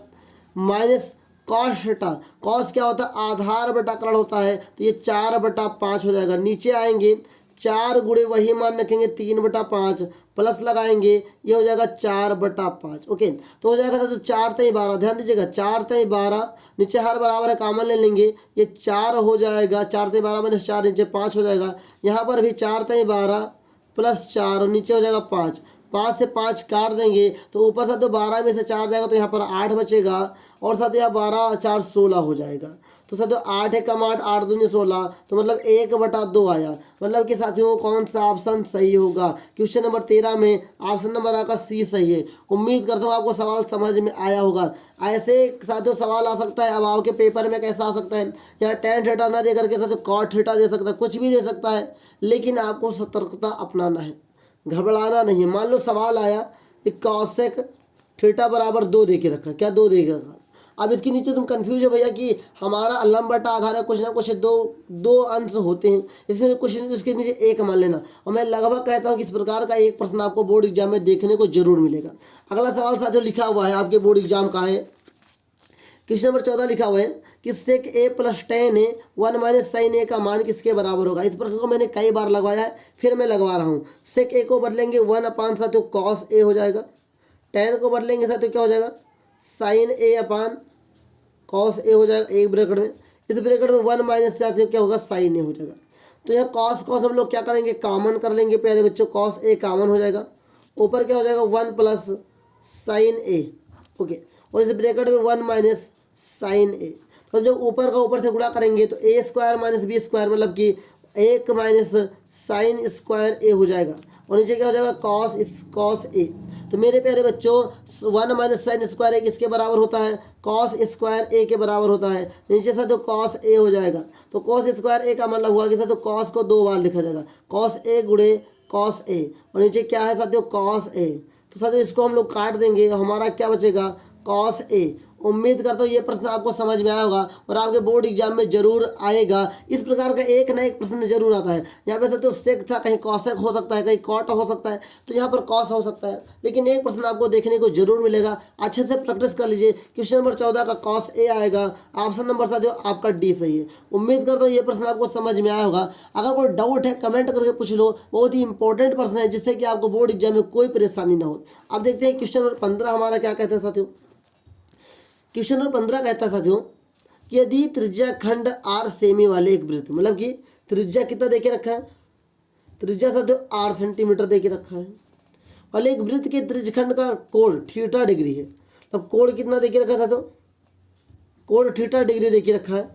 माइनस कॉस थीटा, कॉस क्या होता है आधार बटा कर्ण होता है, तो ये 4/5 हो जाएगा। नीचे आएंगे 4 गुणे वही मान रखेंगे 3/5 प्लस लगाएंगे, ये हो जाएगा 4/5। ओके, तो हो जाएगा तो 4 3 12, ध्यान दीजिएगा 4 3 12, नीचे हर बराबर है कॉमन ले लेंगे, ये 4 हो जाएगा, 4 3 12 माइनस 4 नीचे 5 हो जाएगा। यहाँ पर भी 4 3 12 प्लस 4 और नीचे हो जाएगा 5, 5 से 5 काट देंगे तो ऊपर से तो 12 में से 4 जाएगा तो यहाँ पर 8 बचेगा, और साथ यहाँ 12 4 16 हो जाएगा। तो साथियों 8 एकम 8, 8 दूनी 16, तो मतलब 1/2 आया। मतलब कि साथियों कौन सा ऑप्शन सही होगा? क्वेश्चन नंबर 13 में ऑप्शन नंबर आपका सी सही है। उम्मीद करता हूँ आपको सवाल समझ में आया होगा। ऐसे साथियों सवाल आ सकता है, अब आपके पेपर में कैसा आ सकता है, यहाँ tan थीटा ना दे करके साथियों cot थीटा दे सकता है, कुछ भी दे सकता है, लेकिन आपको सतर्कता अपनाना है, घबराना नहीं। मान लो सवाल आया कि कॉसेक थीटा बराबर 2 दे के रखा, क्या 2 दे के रखा, अब इसके नीचे तुम कंफ्यूज हो भैया कि हमारा लंब बटा आधार है, कुछ ना कुछ दो अंश होते हैं, इसलिए कुछ इसके नीचे 1 मान लेना। और मैं लगभग कहता हूँ कि इस प्रकार का एक प्रश्न आपको बोर्ड एग्जाम में देखने को जरूर मिलेगा। अगला सवाल साथियों लिखा हुआ है आपके बोर्ड एग्जाम का है, क्वेश्चन नंबर 14 लिखा हुआ है कि सेक ए प्लस tan ए 1 माइनस साइन ए का मान किसके बराबर होगा। इस प्रश्न को मैंने कई बार लगवाया है, फिर मैं लगवा रहा हूँ। सेक ए को बदलेंगे 1 साथियों कॉस ए हो जाएगा, tan को बदलेंगे साथियों क्या हो जाएगा sign A upon cos A हो जाएगा, एक ब्रैकेट में, इस ब्रैकेट में 1 माइनस साथियों क्या होगा साइन ए हो जाएगा। तो यहाँ कॉस हम लोग क्या करेंगे कॉमन कर लेंगे प्यारे बच्चों, कॉस ए कॉमन हो जाएगा, ऊपर क्या हो जाएगा 1 प्लस साइन ए। ओके, और इस ब्रैकेट में 1 माइनस साइन ए। तो जब ऊपर का ऊपर से गुणा करेंगे तो ए स्क्वायर माइनस बी स्क्वायर मतलब कि 1 माइनस साइन स्क्वायर ए हो जाएगा, और नीचे क्या हो जाएगा कॉस ए। तो मेरे प्यारे बच्चों 1 माइनस साइन स्क्वायर ए किसके बराबर होता है, कॉस स्क्वायर ए के बराबर होता है। नीचे से तो कॉस ए हो जाएगा, तो कॉस स्क्वायर ए का मतलब हुआ कि साथियों कॉस को 2 बार लिखा जाएगा, कॉस ए गुणे कॉस ए, और नीचे क्या है साथियों कॉस ए। तो साथियों इसको हम लोग काट देंगे, हमारा क्या बचेगा कॉस ए। उम्मीद करता हूँ ये प्रश्न आपको समझ में आया होगा और आपके बोर्ड एग्जाम में जरूर आएगा। इस प्रकार का एक ना एक प्रश्न जरूर आता है। यहाँ पे तो सेक था, कहीं कॉसेक हो सकता है, कहीं कॉट हो सकता है, तो यहाँ पर कॉस हो सकता है, लेकिन एक प्रश्न आपको देखने को जरूर मिलेगा। अच्छे से प्रैक्टिस कर लीजिए। क्वेश्चन नंबर 14 का कॉस ए आएगा, ऑप्शन नंबर साथियों आपका डी सही है। उम्मीद करता हूँ ये प्रश्न आपको समझ में आया होगा। अगर कोई डाउट है कमेंट करके पूछ लो, बहुत ही इंपॉर्टेंट प्रश्न है जिससे कि आपको बोर्ड एग्जाम में कोई परेशानी ना हो। अब देखते हैं क्वेश्चन नंबर 15 हमारा क्या कहते हैं साथियों। क्वेश्चन नंबर 15 कहता है साथियों कि यदि त्रिज्या खंड r सेमी वाले एक वृत्त, मतलब कि त्रिज्या कितना देके रखा है, त्रिज्या साथियों 8 सेंटीमीटर देके रखा है, और एक वृत्त के त्रिज्यखंड का कोण थीटा डिग्री है। अब कोण कितना देके रखा है साथियों, कोण थीटा डिग्री देके रखा है।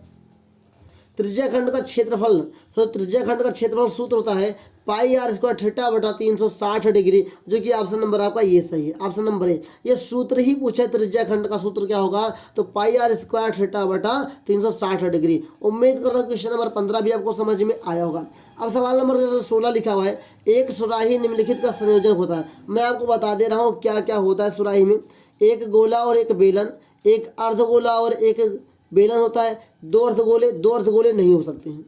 त्रिज्याखंड का क्षेत्रफल, तो त्रिज्याखंड का क्षेत्रफल सूत्र होता है पाई आर स्क्वायर थीटा बटा 360 डिग्री, जो कि ऑप्शन नंबर आपका ये सही है। ऑप्शन नंबर ए, ये सूत्र ही पूछा है, त्रिज्याखंड का सूत्र क्या होगा, तो पाई आर स्क्वायर थीटा बटा 360 डिग्री। उम्मीद करता हूँ क्वेश्चन नंबर 15 भी आपको समझ में आया होगा। अब सवाल नंबर 16 लिखा हुआ है, एक सुराही निम्नलिखित का संयोजन होता है। मैं आपको बता दे रहा हूँ क्या क्या होता है सुराही में। एक गोला और एक बेलन, एक अर्धगोला और एक बेलन होता है, दो अर्धगोले नहीं हो सकते हैं,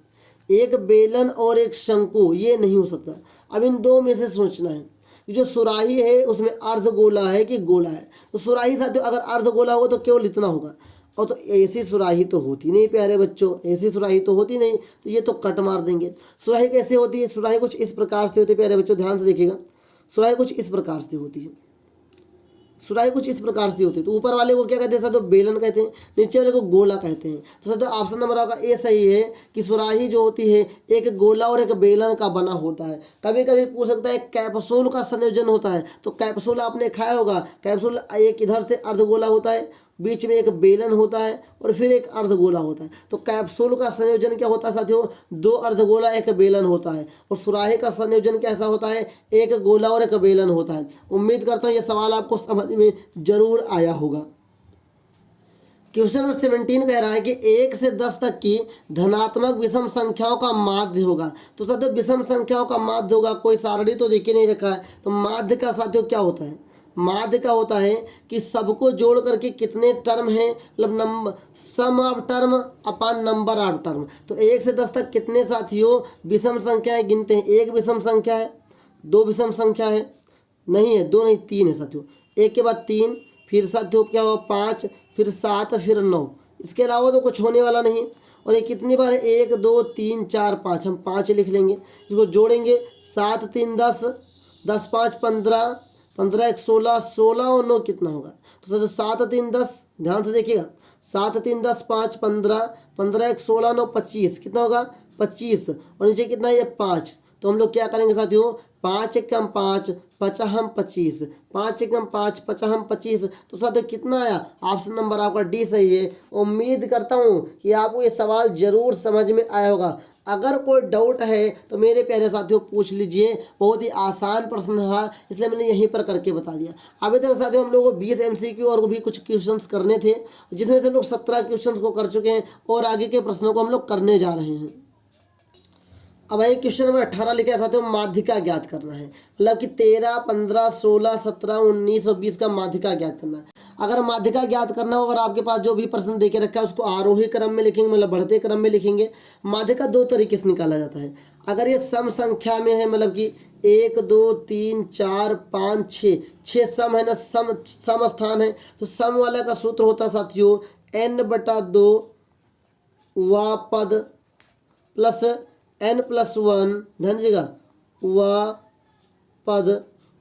एक बेलन और एक शंकु ये नहीं हो सकता। अब इन दो में से सोचना है, जो सुराही है उसमें अर्धगोला है कि गोला है। तो सुराही साथियों अगर अर्धगोला हो तो केवल इतना होगा, और तो ऐसी सुराही तो होती नहीं प्यारे बच्चों, ऐसी सुराही तो होती नहीं, तो ये तो कट मार देंगे। सुराही कैसे होती है, सुराही कुछ इस प्रकार से होती है प्यारे बच्चों, ध्यान से देखिएगा। सुराही कुछ इस प्रकार से होती है, सुराही कुछ इस प्रकार से होती है। तो ऊपर वाले को क्या कहते हैं, तो बेलन कहते हैं, नीचे वाले को गोला कहते हैं। तो सर ऑप्शन नंबर आपका ए सही है कि सुराही जो होती है एक गोला और एक बेलन का बना होता है। कभी कभी पूछ सकता है कैप्सूल का संयोजन होता है, तो कैप्सूल आपने खाया होगा। कैप्सूल एक इधर से अर्धगोला होता है, बीच में एक बेलन होता है और फिर एक अर्धगोला होता है। तो कैप्सूल का संयोजन क्या होता है साथियों, दो अर्धगोला एक बेलन होता है। और सुराही का संयोजन कैसा होता है, एक गोला और एक बेलन होता है। उम्मीद करता हूँ ये सवाल आपको समझ में जरूर आया होगा। क्वेश्चन नंबर 17 कह रहा है कि 1 से 10 तक की धनात्मक विषम संख्याओं का माध्य होगा। तो साथियों विषम संख्याओं का माध्य होगा, कोई सारणी तो देखे नहीं रखा है। तो माध्य का साथियों क्या होता है, माध्य का होता है कि सबको जोड़ करके कितने टर्म हैं, मतलब number sum of term upon number of term. तो 1 से 10 तक कितने साथियों विषम संख्याएं गिनते हैं, एक विषम संख्या है, दो विषम संख्या है, नहीं है, दो नहीं 3 है साथियों। एक के बाद 3, फिर साथियों क्या होगा 5, फिर 7, फिर 9, इसके अलावा तो कुछ होने वाला नहीं। और ये कितनी बार है, 1 2 3 4 5, हम 5 लिख लेंगे। इसको जोड़ेंगे 7 3 10, 10 5 15, 15 1 16, 16 और 9 कितना होगा, तो सर 7 3 10, ध्यान से देखिएगा, 7 3 10 5 15, 15 1 16, 9 25, कितना होगा 25, और नीचे कितना है ये 5। तो हम लोग क्या करेंगे साथियों, 5 एकम 5 पचहम 25, 5 एकम 5 पचहम 25, तो साथियों कितना आया, ऑप्शन नंबर आपका डी सही है। उम्मीद करता हूँ कि आपको ये सवाल जरूर समझ में आया होगा। अगर कोई डाउट है तो मेरे प्यारे साथियों पूछ लीजिए, बहुत ही आसान प्रश्न था इसलिए मैंने यहीं पर करके बता दिया। अभी तक साथियों हम लोगों को 20 MCQ और भी कुछ क्वेश्चंस करने थे, जिसमें से हम लोग 17 क्वेश्चंस को कर चुके हैं और आगे के प्रश्नों को हम लोग करने जा रहे हैं। अब एक क्वेश्चन नंबर 18 लिखा है साथियों, माध्यिका ज्ञात करना है, मतलब कि 13 15 16 17 19 और 20 का माध्यिका ज्ञात करना है। अगर माध्यिका ज्ञात करना हो, अगर आपके पास जो भी प्रश्न देके रखा है उसको आरोही क्रम में लिखेंगे, मतलब बढ़ते क्रम में लिखेंगे। माध्यिका 2 तरीके से निकाला जाता है। अगर ये सम संख्या में है, मतलब कि 1 2 3 4 5 6 सम है ना, सम स्थान है, तो सम वाला का सूत्र होता है साथियों n/2 व पद प्लस n+1, ध्यान दीजिएगा, व पद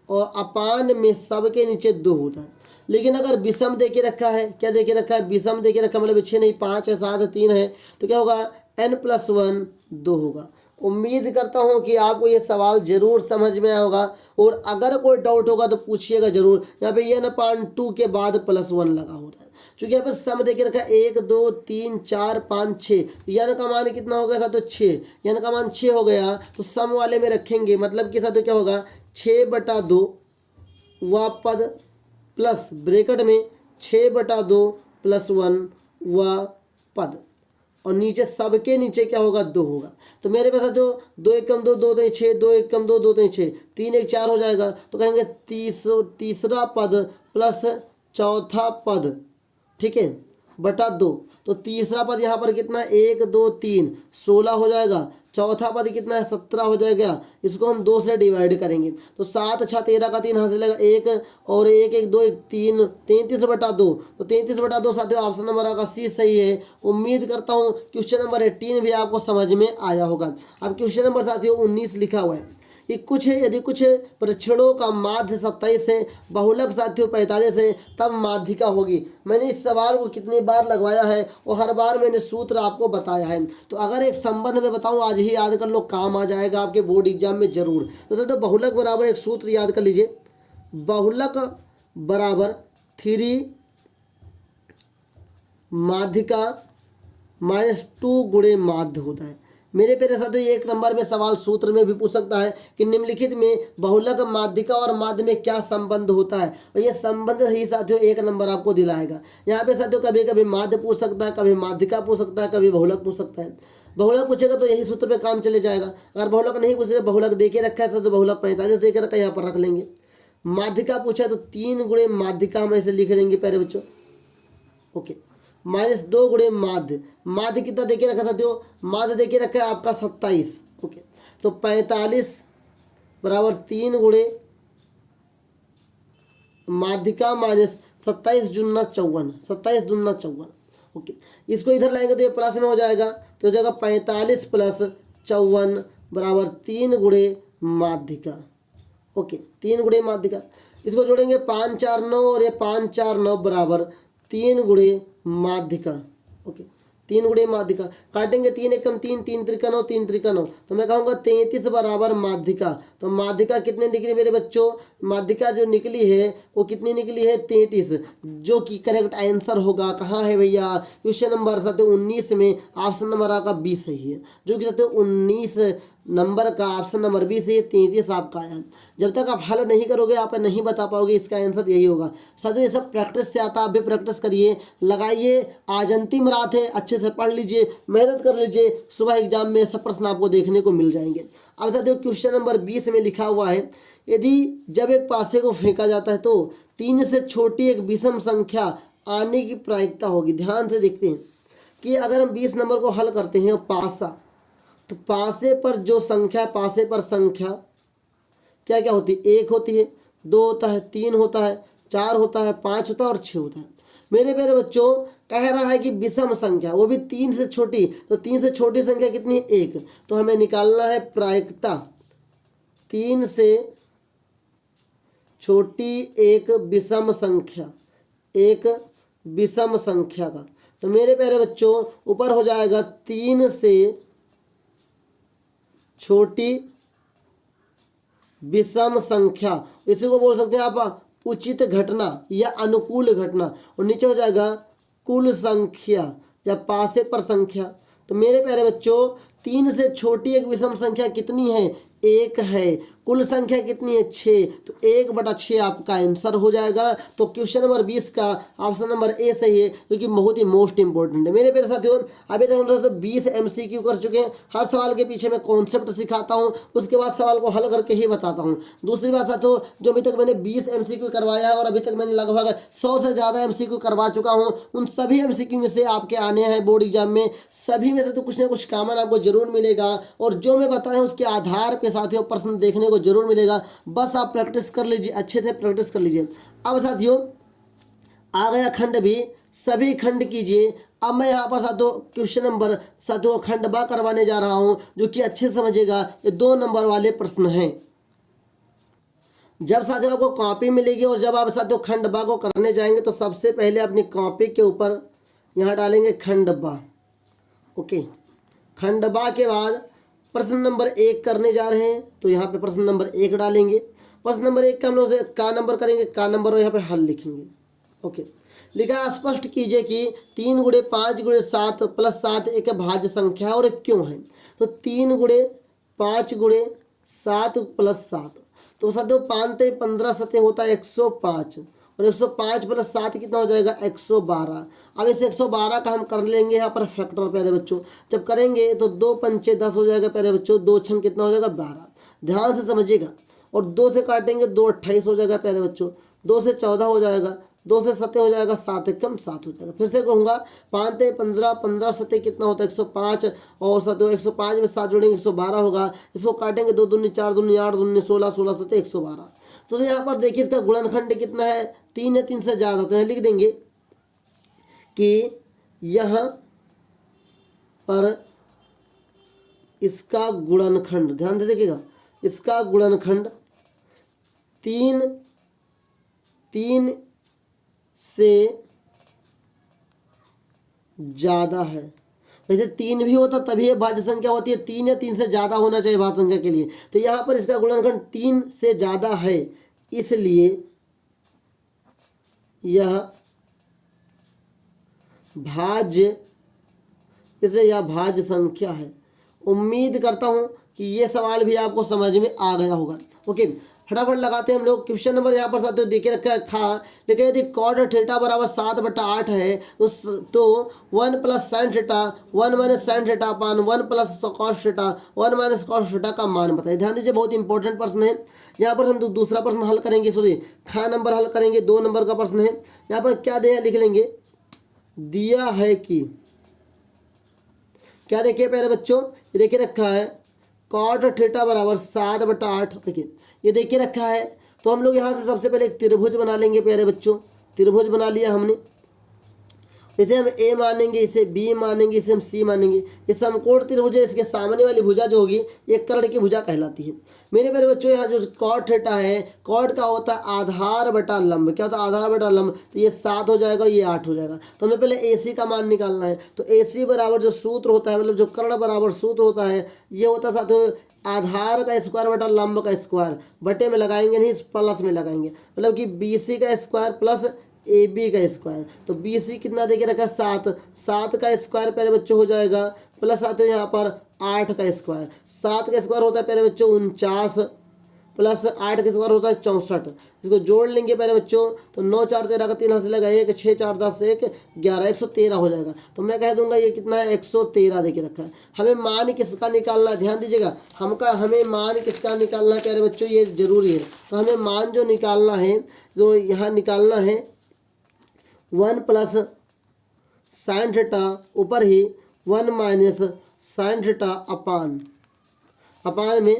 और अपान में सबके नीचे 2 होता है। लेकिन अगर विषम दे के रखा है, क्या दे के रखा है, विषम दे के रखा, मतलब 6 नहीं 5 है 7 है 3 है, तो क्या होगा n+1 2 होगा। उम्मीद करता हूँ कि आपको ये सवाल जरूर समझ में आया होगा, और अगर कोई डाउट होगा तो पूछिएगा जरूर। यहाँ पे n/2 के बाद +1 लगा होता है, क्योंकि यहाँ पर सम देके रखा है 1 2 3 4 5 6, यन का मान कितना हो गया साथियों 6, यन का मान 6 हो गया, तो सम वाले में रखेंगे, मतलब कि साथियों क्या होगा 6/2 व पद प्लस ब्रैकेट में 6/2 +1 व पद, और नीचे सबके नीचे क्या होगा 2 होगा। तो मेरे पास साथियों 2 एकम 2 2 3 6, 2 एकम 2 2 3 6, 3 1 4 हो जाएगा, तो कहेंगे तीसरा पद प्लस चौथा पद, ठीक है, बटा 2। तो तीसरा पद यहाँ पर कितना 1 2 3 16 हो जाएगा, चौथा पद कितना है 17 हो जाएगा। इसको हम 2 से डिवाइड करेंगे, तो 7 6 13 का 3 हाथ चलेगा 1 और 1 1 2 1 3, 33/2, तो 33/2 साथियों ऑप्शन नंबर आपका सी सही है। उम्मीद करता हूँ क्वेश्चन नंबर 18 भी आपको समझ में आया होगा। अब क्वेश्चन नंबर साथियों 19 लिखा हुआ है कि यदि कुछ परीक्षणों का माध्य 27 है, बहुलक साथियों 45 है, तब माध्यिका होगी। मैंने इस सवाल को कितनी बार लगवाया है और हर बार मैंने सूत्र आपको बताया है। तो अगर एक संबंध में बताऊं, आज ही याद कर लो, काम आ जाएगा आपके बोर्ड एग्जाम में जरूर। तो साथियों बहुलक बराबर एक सूत्र याद कर लीजिए, बहुलक बराबर 3 माध्यिका -2 गुणे माध्य होता है। मेरे प्यारे साथियों 1 नंबर में सवाल सूत्र में भी पूछ सकता है कि निम्नलिखित में बहुलक माध्यिका और माध्य में क्या संबंध होता है, और ये संबंध ही साथियों 1 नंबर आपको दिलाएगा। यहाँ पे साथियों कभी कभी माध्य पूछ सकता है, कभी माध्यिका पूछ सकता है, कभी बहुलक पूछ सकता है। बहुलक पूछेगा तो यही सूत्र पे काम चले जाएगा। अगर बहुलक नहीं पूछेगा, बहुलक दे के रखा है तो बहुलक 45 दे के रखा है, यहाँ पर रख लेंगे। माध्यिका पूछा तो 3 गुणे माध्यिका हम ऐसे लिख लेंगे प्यारे बच्चों, ओके, -2 गुणे माध्य। माध्य कितना देके रखा साथियों, माध्य देके रखा है आपका 27, ओके, तो 45 बराबर 3 गुणे माध्यिका माइनस 27 दूना 54, 27 दूना 54, ओके। इसको इधर लाएंगे तो ये प्लस में हो जाएगा, तो हो जाएगा 45 + 54 बराबर 3 गुणे माध्यिका, ओके, 3 गुणे माध्यिका। इसको जोड़ेंगे 5 4 9 और ये 5 4 9 बराबर 3 गुणे माध्यिका, ओके, 3 गुणे माध्यिका। काटेंगे 3 एकम 3, 3 त्रिका 9, 3 त्रिका 9, तो मैं कहूँगा 33 बराबर माध्यिका। तो माध्यिका कितने निकली मेरे बच्चों, माध्यिका जो निकली है वो कितनी निकली है 33, जो कि करेक्ट आंसर होगा। कहाँ है भैया, क्वेश्चन नंबर साथियों 19 में ऑप्शन नंबर आपका 20 सही है, जो कि साथियों 19 नंबर का ऑप्शन नंबर 20 है, 33 आपका आया। जब तक आप हल नहीं करोगे आप नहीं बता पाओगे, इसका आंसर यही होगा। साथियों ये सब प्रैक्टिस से आता है, आप भी प्रैक्टिस करिए, लगाइए। आज अंतिम रात है, अच्छे से पढ़ लीजिए, मेहनत कर लीजिए, सुबह एग्जाम में सब प्रश्न आपको देखने को मिल जाएंगे। अब साथियों क्वेश्चन नंबर 20 में लिखा हुआ है, यदि जब एक पासे को फेंका जाता है तो 3 से छोटी एक विषम संख्या आने की प्रायिकता होगी। ध्यान से देखते हैं कि अगर हम 20 नंबर को हल करते हैं पासा, तो पासे पर जो संख्या, पासे पर संख्या क्या क्या होती है, 1 होती है, 2 होता है, 3 होता है, 4 होता है, 5 होता है और 6 होता है। मेरे बच्चों कह रहा है कि विषम संख्या, वो भी 3 से छोटी, तो 3 से छोटी संख्या कितनी है? 1। तो हमें निकालना है प्रायिकता 3 से छोटी एक विषम संख्या, एक विषम संख्या का। तो मेरे प्यारे बच्चों ऊपर हो जाएगा 3 से छोटी विषम संख्या, इसी को बोल सकते हैं आप उचित घटना या अनुकूल घटना। और नीचे हो जाएगा कुल संख्या या पासे पर संख्या। तो मेरे प्यारे बच्चों 3 से छोटी एक विषम संख्या कितनी है? 1 है। कुल संख्या कितनी है? 6। तो 1/6 आपका आंसर हो जाएगा। तो क्वेश्चन नंबर 20 का ऑप्शन नंबर ए सही है, क्योंकि बहुत ही मोस्ट इंपॉर्टेंट है। मेरे प्यारे साथियों अभी तक हम दोस्तों 20 MCQ कर चुके हैं। हर सवाल के पीछे मैं कॉन्सेप्ट सिखाता हूँ, उसके बाद सवाल को हल करके ही बताता हूँ। दूसरी बात साथियों, जो अभी तक मैंने 20 MCQ करवाया है और अभी तक मैंने लगभग 100 से ज़्यादा MCQ करवा चुका हूँ, उन सभी MCQ में से आपके आने हैं बोर्ड एग्जाम में, सभी में से तो कुछ ना कुछ कॉमन आपको जरूर मिलेगा। और जो मैं बताया उसके आधार पर साथियों प्रश्न देखने को जरूर मिलेगा। बस आप प्रैक्टिस कर लीजिए, अच्छे से प्रैक्टिस कर लीजिए। अब साथियों आ गया खंड भी, सभी खंड कीजिए। अब मैं यहाँ पर साथियों क्वेश्चन नंबर साथियों खंड बा करवाने जा रहा हूँ, जो कि अच्छे से समझिएगा। ये 2 नंबर वाले प्रश्न हैं। जब साथियों आपको कॉपी मिलेगी और जब आप साथियों खंड बा को करने जाएंगे तो सबसे पहले अपनी कॉपी के ऊपर यहाँ डालेंगे खंड बा। ओके, खंड बा के बाद प्रश्न नंबर 1 करने जा रहे हैं, तो यहाँ पे प्रश्न नंबर 1 डालेंगे। प्रश्न नंबर 1 का हम लोग का नंबर करेंगे, का नंबर और यहाँ पे हल लिखेंगे। ओके, लिखा स्पष्ट कीजिए कि 3 × 5 × 7 + 7 एक भाज्य संख्या है और क्यों है। तो 3 × 5 × 7 + 7, तो साथियों 5 × 15 = होता है 105, और 105 + 7 कितना हो जाएगा? 112। अब इस 112 का हम कर लेंगे यहाँ पर फैक्टर प्यारे बच्चों। जब करेंगे तो 2 × 5 = 10 हो जाएगा प्यारे बच्चों, 2 × 6 कितना हो जाएगा? 12। ध्यान से समझिएगा। और 2 से काटेंगे 2 × 28 हो जाएगा प्यारे बच्चों, 2 से 14 हो जाएगा, 2 से 7 हो जाएगा, 7 × 1 = 7 हो जाएगा। फिर से कहूँगा 5 × 15, 15 × 7 कितना होता है? 105, और साथियों 105 में 7 जोड़ेंगे 112 होगा। इसको काटेंगे 2 दूनी 4 दूनी 8 दूनी 16, 16 × 7 = 112। तो यहाँ पर देखिए इसका गुणनखंड कितना है? 3 है, 3 से ज़्यादा। तो यहाँ लिख देंगे कि यहाँ पर इसका गुणनखंड, ध्यान से देखिएगा, इसका गुणनखंड 3 से ज़्यादा है। वैसे 3 भी होता तभी ये भाज्य संख्या होती है, 3 या 3 से ज़्यादा होना चाहिए भाज्य संख्या के लिए। तो यहाँ पर इसका गुणनखंड 3 से ज़्यादा है, इसलिए यह भाज्य संख्या है। उम्मीद करता हूँ कि ये सवाल भी आपको समझ में आ गया होगा। ओके, फटाफट लगाते हैं हम लोग। क्वेश्चन नंबर यहाँ पर साथियों देखे रखा है लेकिन यदि cot थीटा = 7/8 है तो 1 + sin theta 1 - sin theta upon 1 + cos theta 1 - cos theta का मान बताइए। ध्यान दीजिए, बहुत इंपॉर्टेंट प्रश्न है। यहाँ पर हम दूसरा प्रश्न हल करेंगे, सॉरी खा नंबर हल करेंगे। 2 नंबर का प्रश्न है। यहाँ पर क्या दिया लिख लेंगे, दिया है कि क्या देखिए प्यारे बच्चों, ये देखिए रखा है cot थीटा = 7/8। देखिए ये देखिए रखा है। तो हम लोग यहाँ से सबसे पहले एक त्रिभुज बना लेंगे प्यारे बच्चों। त्रिभुज बना लिया हमने, इसे हम ए मानेंगे, इसे बी मानेंगे, इसे हम सी मानेंगे। ये समकोण त्रिभुज है, इसके सामने वाली भुजा जो होगी एक कर्ण की भुजा कहलाती है। मेरे प्यारे बच्चों यहाँ जो cot थीटा है, cot का होता है आधार बटा लंब। क्या होता है? आधार बटा लंब। तो ये 7 हो जाएगा, ये 8 हो जाएगा। तो हमें पहले AC का मान निकालना है। तो AC बराबर जो सूत्र होता है, मतलब जो कर्ण बराबर सूत्र होता है, ये होता है साथियों आधार का स्क्वायर बटा लंब का स्क्वायर। बटे में लगाएंगे नहीं, प्लस में लगाएंगे, मतलब कि BC का स्क्वायर प्लस AB का स्क्वायर। तो BC कितना देके रखा है? 7। 7 का स्क्वायर प्यारे बच्चों हो जाएगा, प्लस आते हैं यहाँ पर 8 का स्क्वायर। 7 का स्क्वायर होता है प्यारे बच्चों 49, प्लस 8 का स्क्वायर होता है 64। इसको जोड़ लेंगे प्यारे बच्चों, तो 9 4 13 का 3 हाथ से लगा 1 6 4 10 1 11 113 हो जाएगा। तो मैं कह दूंगा ये कितना है? 113 देके रखा है। हमें मान किसका निकालना है? ध्यान दीजिएगा, हमें मान किसका निकालना है प्यारे बच्चों, ये जरूरी है। तो हमें मान जो निकालना है, जो यहाँ निकालना है 1 + sin थीटा ऊपर ही 1 - sin थीटा अपान में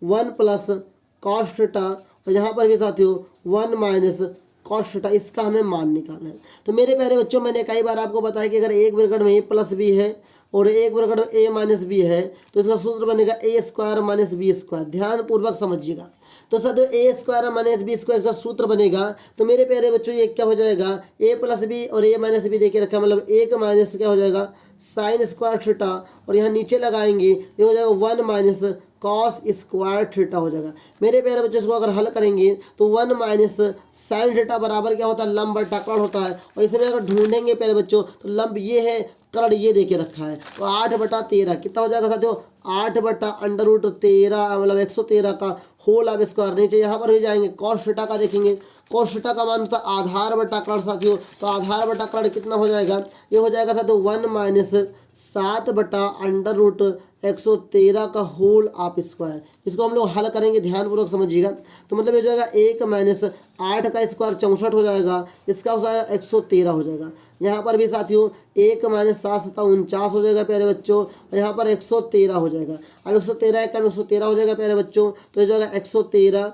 1 + cos थीटा, और यहाँ पर भी साथियों 1 - कॉस थीटा, इसका हमें मान निकालना है। तो मेरे प्यारे बच्चों, मैंने कई बार आपको बताया कि अगर एक ब्रैकेट में ए प्लस बी है और एक ब्रैकेट में ए माइनस बी है तो इसका सूत्र बनेगा ए स्क्वायर माइनस बी स्क्वायर। ध्यान पूर्वक समझिएगा। तो सर ए स्क्वायर माइनस बी स्क्वायर इसका सूत्र बनेगा। तो मेरे प्यारे बच्चों ये क्या हो जाएगा, ए प्लस बी और ए माइनस बी देके रखा, मतलब एक माइनस क्या हो जाएगा साइन स्क्वायर थीटा, और यहाँ नीचे लगाएंगे ये हो जाएगा 1 माइनस कॉस स्क्वायर थीटा हो जाएगा। मेरे प्यारे बच्चों इसको अगर हल करेंगे तो 1 माइनस साइन थीटा बराबर क्या होता है, लंब बटा कर्ण होता है। और इसमें अगर ढूंढेंगे प्यारे बच्चों तो लंब ये है, कर्ण ये देके रखा है। तो 8/13 कितना हो जाएगा साथियों, 8/√13 मतलब 113 का होल आप स्क्वायर। नीचे यहाँ पर भी जाएंगे कॉस थीटा का देखेंगे, कॉस थीटा का मान होता है आधार बटा कर्ण साथियों। तो आधार बटा कर्ण कितना हो जाएगा, ये हो जाएगा साथियों 1 माइनस 7/√113 का होल आप स्क्वायर। इसको हम लोग हल करेंगे, ध्यानपूर्वक समझिएगा। तो मतलब ये जो है 1 माइनस 8 का स्क्वायर 64 हो जाएगा, इसका हो जाएगा 113 हो जाएगा। यहाँ पर भी साथियों 1 माइनस 7 7 49 हो जाएगा प्यारे बच्चों, और यहाँ पर 113 हो जाएगा। अब 113 कम 113 हो जाएगा प्यारे बच्चों। तो ये जो है 113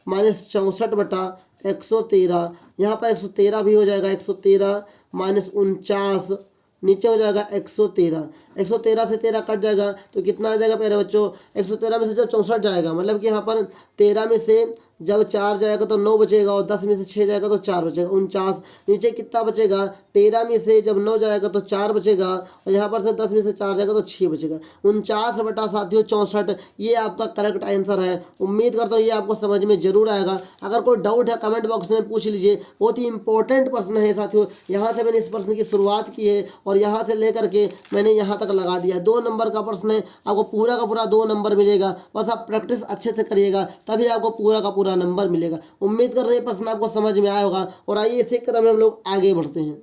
माइनस 64/113, यहाँ पर 113 भी हो जाएगा, 113 माइनस 49 नीचे हो जाएगा 113। 113 से 13 कट जाएगा तो कितना आ जाएगा प्यारे बच्चों, 113 में से जब 64 जाएगा, मतलब कि यहाँ पर 13 में से जब 4 जाएगा तो 9 बचेगा, और 10 में से 6 जाएगा तो 4 बचेगा, 49। नीचे कितना बचेगा, 13 में से जब 9 जाएगा तो 4 बचेगा, और यहाँ पर से 10 में से 4 जाएगा तो 6 बचेगा। 49/64 ये आपका करेक्ट आंसर है। उम्मीद करता हूँ ये आपको समझ में जरूर आएगा। अगर कोई डाउट है कमेंट बॉक्स में पूछ लीजिए। बहुत ही इंपॉर्टेंट प्रश्न है साथियों। यहाँ से मैंने इस प्रश्न की शुरुआत की है और यहाँ से लेकर के मैंने यहाँ तक लगा दिया। 2 नंबर का प्रश्न है, आपको पूरा का पूरा 2 नंबर मिलेगा। बस आप प्रैक्टिस अच्छे से करिएगा तभी आपको पूरा का पूरा नंबर मिलेगा। उम्मीद कर रहे हैं प्रश्न आपको समझ में आया होगा। और आइए इसी क्रम में हम लोग आगे बढ़ते हैं।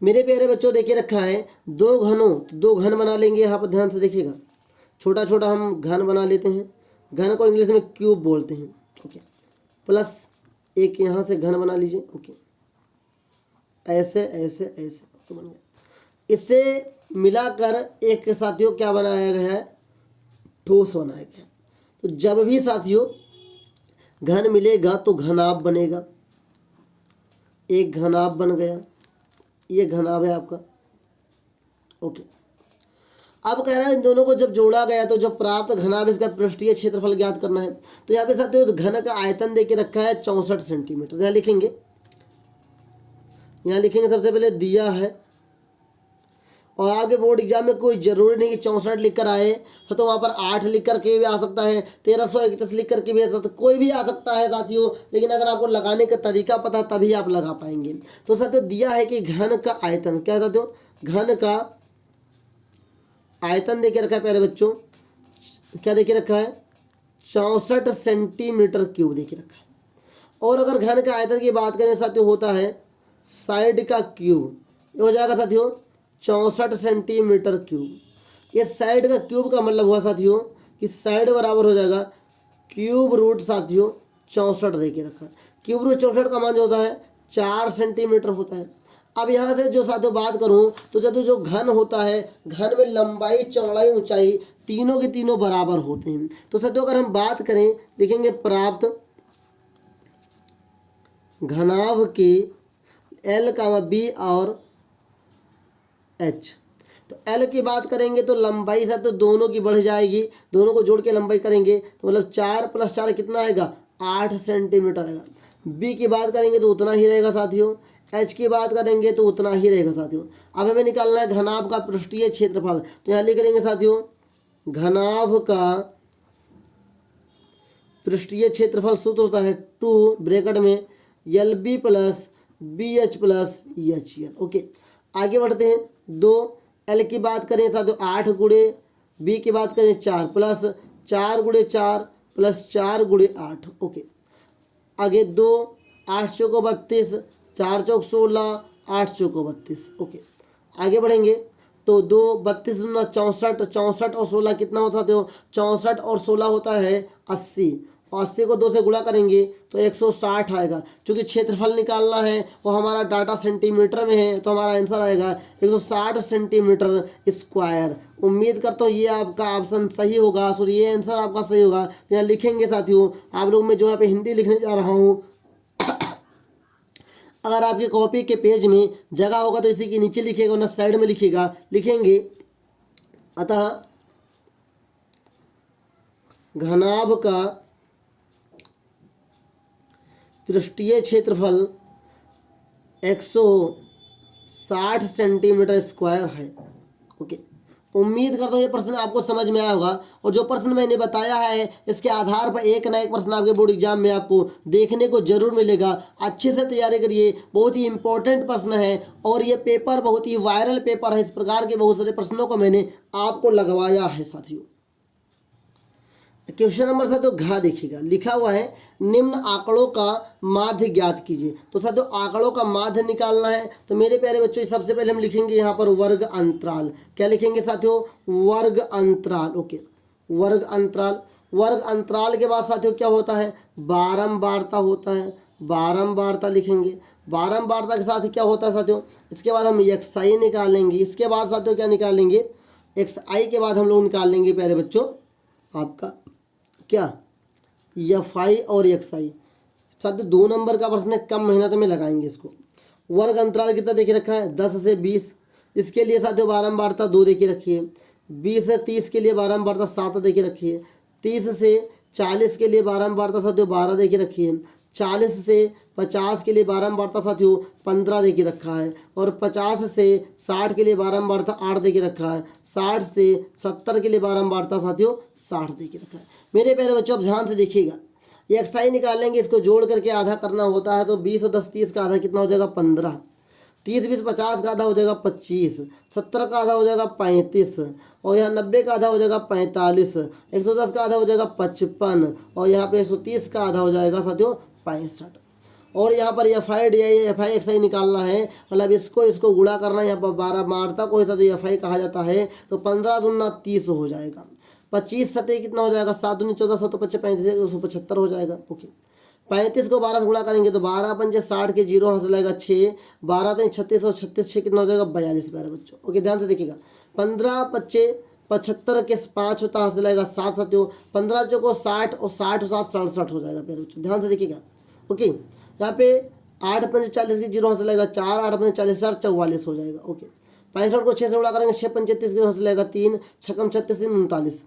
मेरे प्यारे बच्चों देखिए रखा है 2 घन बना लेंगे। यहाँ पर ध्यान से देखिएगा, छोटा छोटा हम घन बना लेते हैं। घन को इंग्लिश में क्यूब बोलते हैं। ओके, प्लस एक यहाँ से घन बना लीजिए। ओके, ऐसे ऐसे ऐसे ओके बन गया। इससे मिलाकर एक के साथियों क्या बनाया गया है, ठोस बनाया गया। तो जब भी साथियों घन मिलेगा तो घनाभ बनेगा। एक घनाभ बन गया, ये घनाभ है आपका। ओके, अब कह रहा है इन दोनों को जब जोड़ा गया तो जो प्राप्त घनाभ इसका पृष्ठीय क्षेत्रफल ज्ञात करना है। तो यहाँ पे साथियों घन का आयतन देके रखा है 64 सेंटीमीटर। यहाँ लिखेंगे, सबसे पहले दिया है। और आगे बोर्ड एग्जाम में कोई जरूरी नहीं कि 64 लिख कर आए, तो वहाँ पर 8 लिख कर के भी आ सकता है, 1331 लिख कर के भी आ सकता है, कोई भी आ सकता है साथियों। लेकिन अगर आपको लगाने का तरीका पता है तभी आप लगा पाएंगे। तो साथियों दिया है कि घन का आयतन, क्या है साथियों, घन का आयतन देके रखा है प्यारे बच्चों, क्या देके रखा है 64 सेंटीमीटर क्यूब देके रखा है। और अगर घन का आयतन की बात करें साथियों, होता है साइड का क्यूब, ये हो जाएगा साथियों 64 सेंटीमीटर क्यूब। ये साइड का क्यूब का मतलब हुआ साथियों कि साइड बराबर हो जाएगा क्यूब रूट साथियों 64 देके रखा है। क्यूब रूट 64 का मान जो होता है 4 सेंटीमीटर होता है। अब यहाँ से जो साथियों बात करूँ तो जो घन होता है, घन में लंबाई चौड़ाई ऊंचाई तीनों के तीनों बराबर होते हैं। तो साथियों अगर हम बात करें, देखेंगे प्राप्त घनाभ के L, B और H। तो L की बात करेंगे तो लंबाई साथ तो दोनों की बढ़ जाएगी, दोनों को जोड़ के लंबाई करेंगे तो मतलब 4 + 4 कितना आएगा 8 सेंटीमीटर आएगा। B की बात करेंगे तो उतना ही रहेगा साथियों। H की बात करेंगे तो उतना ही रहेगा साथियों। अब हमें निकालना है घनाभ का पृष्ठीय क्षेत्रफल। तो यहाँ लिख लेंगे साथियों घनाभ का पृष्ठीय क्षेत्रफल सूत्र होता है 2 ब्रैकेट में LB + BH + EHL। ओके, आगे बढ़ते हैं। 2 L की बात करें साथियों 8 गुणे, B की बात करें 4 प्लस 4 गुणे 4 प्लस 4 गुणे 8। ओके, आगे 2 8 चौको 32, 4 चौक 16, 8 चौको 32। ओके, आगे बढ़ेंगे तो 2 32 × 64, 64 और 16 कितना होता है, 64 और 16 होता है 80, और 80 को 2 से गुणा करेंगे तो 160 आएगा। चूँकि क्षेत्रफल निकालना है वो हमारा डाटा सेंटीमीटर में है तो हमारा आंसर आएगा 160 सेंटीमीटर स्क्वायर। उम्मीद करता हूँ ये आपका ऑप्शन सही होगा, सॉरी ये आंसर आपका सही होगा। यहाँ लिखेंगे साथियों, आप लोग मैं जो यहाँ पे हिंदी लिखने जा रहा हूँ, अगर आपके कॉपी के पेज में जगह होगा तो इसी के नीचे लिखिएगा, वरना साइड में लिखिएगा, लिखेंगे अतः घनाभ का पृष्ठीय क्षेत्रफल 160 सेंटीमीटर स्क्वायर है। ओके, उम्मीद करता हूँ ये प्रश्न आपको समझ में आया होगा। और जो प्रश्न मैंने बताया है इसके आधार पर एक ना एक प्रश्न आपके बोर्ड एग्जाम में आपको देखने को जरूर मिलेगा। अच्छे से तैयारी करिए, बहुत ही इंपॉर्टेंट प्रश्न है और ये पेपर बहुत ही वायरल पेपर है। इस प्रकार के बहुत सारे प्रश्नों को मैंने आपको लगवाया है साथियों। क्वेश्चन नंबर साथियों घ देखिएगा, लिखा हुआ है निम्न आंकड़ों का माध्य ज्ञात कीजिए। तो साथियों आंकड़ों का माध्य निकालना है तो मेरे प्यारे बच्चों सबसे पहले हम लिखेंगे यहाँ पर वर्ग अंतराल। क्या लिखेंगे साथियों? वर्ग अंतराल। ओके, वर्ग अंतराल। वर्ग अंतराल के बाद साथियों क्या होता है? बारंबारता होता है। बारंबारता लिखेंगे। बारंबारता के साथ क्या होता है साथियों? इसके बाद हम XI निकालेंगे। इसके बाद साथियों क्या निकालेंगे? XI के बाद हम लोग निकाल लेंगे प्यारे बच्चों आपका क्या? FI और XI। साथियों 2 नंबर का प्रश्न है, कम मेहनत में लगाएंगे इसको। वर्ग अंतराल कितना देखे रखा है? 10 से 20। इसके लिए साथियों बारंबारता 2 देके रखी है। 20 से 30 के लिए बारंबारता 7 देके रखी है। 30 से 40 के लिए बारंबारता साथियों 12 देके रखी है। 40 से 50 के लिए बारंबारता साथियों 15 देके रखा है। और 50 से 60 के लिए बारंबारता 8 देके रखा है। 60 से 70 के लिए बारंबारता साथियों 60 देके रखा है। मेरे प्यारे बच्चों अब ध्यान से देखिएगा, ये XI निकालेंगे, इसको जोड़ करके आधा करना होता है। तो 20 और 10 30 का आधा कितना हो जाएगा? 15। 30 20 50 का आधा हो जाएगा 25। 70 का आधा हो जाएगा 35। और यहाँ 90 का आधा हो जाएगा 45। 110 का आधा हो जाएगा 55। और यहाँ पे 130 का आधा हो जाएगा साथियों 65। और यहाँ पर FI XI निकालना है, मतलब इसको गुणा करना है। यहाँ पर 12 मारता को ऐसा तो FI कहा जाता है। तो 15 दूना 30 हो जाएगा। 25 सतह कितना हो जाएगा? 7 दूनी 14, 7 25 35 175 हो जाएगा। ओके, 35 को 12 से गुणा करेंगे तो 12 पंजे 60 के 0 हासिल आएगा 6। 12 3 36 और 36 6 कितना हो जाएगा? 42 प्यारे बच्चों। ओके, ध्यान से देखिएगा। 15 25 75 के 5 होता हासिल आएगा 7 साथियों। 15 चौको 60 और 60 और 7 67 हो जाएगा प्यारे बच्चों। ध्यान से देखिएगा। ओके, यहाँ पे 8 पंजे 40 के 0 हासिल आएगा 4। 8 पंजे 40 4 44 हो जाएगा। ओके, 65 को 6 से गुणा करेंगे 6 पंजे 33 के हासिल आएगा 3। 6 36 3 39।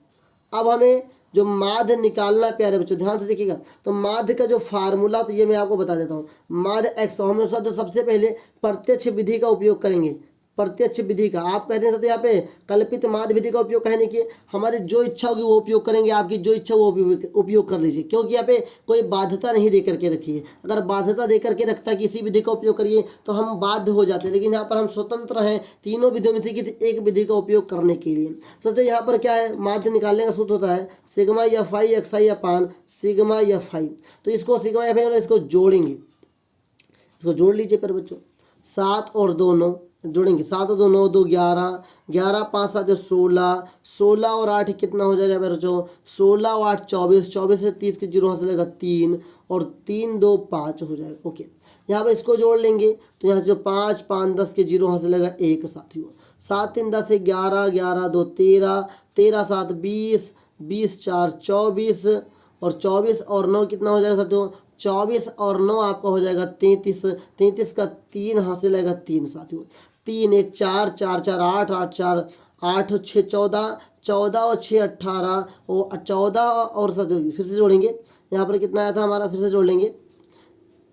अब हमें जो माध्य निकालना है प्यारे बच्चों, ध्यान से देखिएगा। तो माध्य का जो फार्मूला तो ये मैं आपको बता देता हूँ। माध्य x, हम सबसे पहले प्रत्यक्ष विधि का उपयोग करेंगे। प्रत्यक्ष विधि का आप कहते हैं तो यहाँ पे कल्पित माध्य विधि का उपयोग कहने की हमारी जो इच्छा होगी वो उपयोग करेंगे। आपकी जो इच्छा वो उपयोग कर लीजिए, क्योंकि यहाँ पे कोई बाध्यता नहीं दे करके रखी है। अगर बाध्यता दे करके रखता है किसी विधि का उपयोग करिए तो हम बाध्य हो जाते हैं, लेकिन यहाँ पर हम स्वतंत्र हैं तीनों विधियों में से किसी एक विधि का उपयोग करने के लिए। तो यहाँ पर क्या है? माध्य निकालने का सूत्र होता है सिग्मा FI XI अपान सिग्मा FI। तो इसको सिग्मा FI इसको जोड़ेंगे, इसको जोड़ लीजिए पर बच्चों। 7 और 2 9 जोड़ेंगे। 7 और 2 9 2 11 11 5 7 16 16 और 8 कितना हो जाएगा बच्चों? 16 और 8 24। 24 से 30 के 0 हासिल आएगा 3 और 3 2 5 हो जाएगा। ओके, यहाँ पे इसको जोड़ लेंगे तो यहाँ से 5 5 10 के 0 हासिल आएगा 1 साथियों। 7 3 10 11 11 2 13 13 7 20 20 4 24 और 24 और 9 कितना हो जाएगा साथियों? 24 और 9 आपका हो जाएगा 33। 33 का 3 हासिल आएगा 3 साथियों। 3 1 4 4 4 8 8 4 8 6 14 14 और 6 18 और 14 और साथियों फिर से जोड़ेंगे। यहाँ पर कितना आया था हमारा? फिर से जोड़ लेंगे।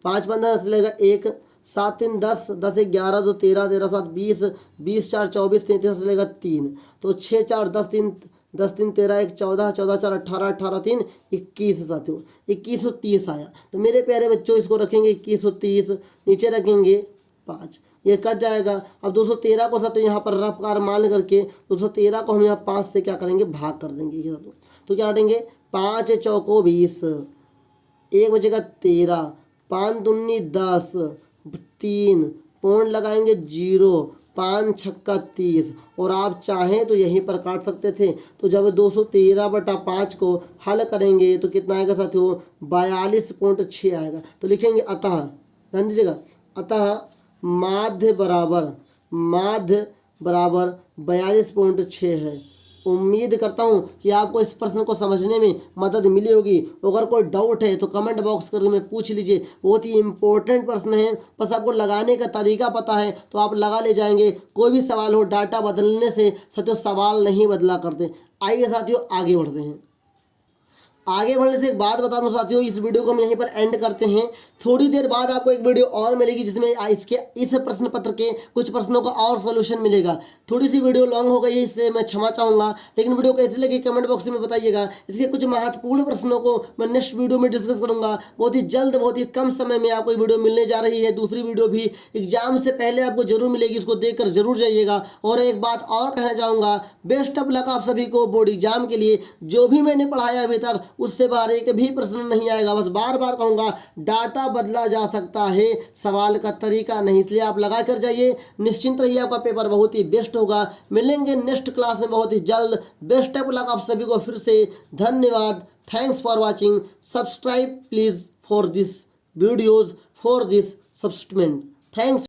5 15 हासिल आएगा 1। 7 3 10 10 1 11 2 13 13 7 20 20 4 24 33 हासिल आएगा 3। तो 6 4 10 3 10 3 13 1 14 14 4 18 18 3 21 साथियों 2130 आया। तो मेरे प्यारे बच्चों इसको रखेंगे 2130, नीचे रखेंगे 5, ये कट जाएगा। अब 213 को साथियों यहाँ पर रफकार मान करके 213 को हम यहाँ 5 से क्या करेंगे? भाग कर देंगे साथियों। तो क्या हटेंगे? 5 चौको 20, 1 बचेगा 13, 5 दूनी 10, 3 पूर्ण लगाएंगे 0 5 छक्का 30 और आप चाहें तो यहीं पर काट सकते थे। तो जब 213/5 को हल करेंगे तो कितना आएगा साथियों, 42.6 आएगा। तो लिखेंगे अतः, ध्यान दीजिएगा, अतः माध्य बराबर 42.6 है। उम्मीद करता हूँ कि आपको इस प्रश्न को समझने में मदद मिली होगी। अगर कोई डाउट है तो कमेंट बॉक्स करके में पूछ लीजिए। बहुत ही इंपॉर्टेंट प्रश्न है, बस आपको लगाने का तरीका पता है तो आप लगा ले जाएंगे। कोई भी सवाल हो, डाटा बदलने से साथियों सवाल नहीं बदला करते। आइए साथियों आगे बढ़ते हैं। आगे बढ़ने से एक बात बता दूं साथियों, इस वीडियो को हम यहीं पर एंड करते हैं। थोड़ी देर बाद आपको एक वीडियो और मिलेगी जिसमें इस प्रश्न पत्र के कुछ प्रश्नों का और सॉल्यूशन मिलेगा। थोड़ी सी वीडियो लॉन्ग हो गई है, इससे मैं क्षमा चाहूँगा, लेकिन वीडियो कैसी लगी कमेंट बॉक्स में बताइएगा। इसके कुछ महत्वपूर्ण प्रश्नों को मैं नेक्स्ट वीडियो में डिस्कस करूँगा। बहुत ही जल्द, बहुत ही कम समय में आपको वीडियो मिलने जा रही है। दूसरी वीडियो भी एग्जाम से पहले आपको जरूर मिलेगी, इसको देखकर जरूर जाइएगा। और एक बात और कहना चाहूँगा, बेस्ट ऑफ लक आप सभी को बोर्ड एग्जाम के लिए। जो भी मैंने पढ़ाया अभी तक उससे बाहर एक भी प्रश्न नहीं आएगा। बस बार बार कहूँगा, डाटा बदला जा सकता है, सवाल का तरीका नहीं। इसलिए आप लगा कर जाइए, निश्चिंत रहिए, आपका पेपर बहुत ही बेस्ट होगा। मिलेंगे नेक्स्ट क्लास में बहुत ही जल्द। बेस्ट ऑफ लक आप सभी को फिर से धन्यवाद। Thanks for watching. Subscribe please for this videos, for this substance. Thanks.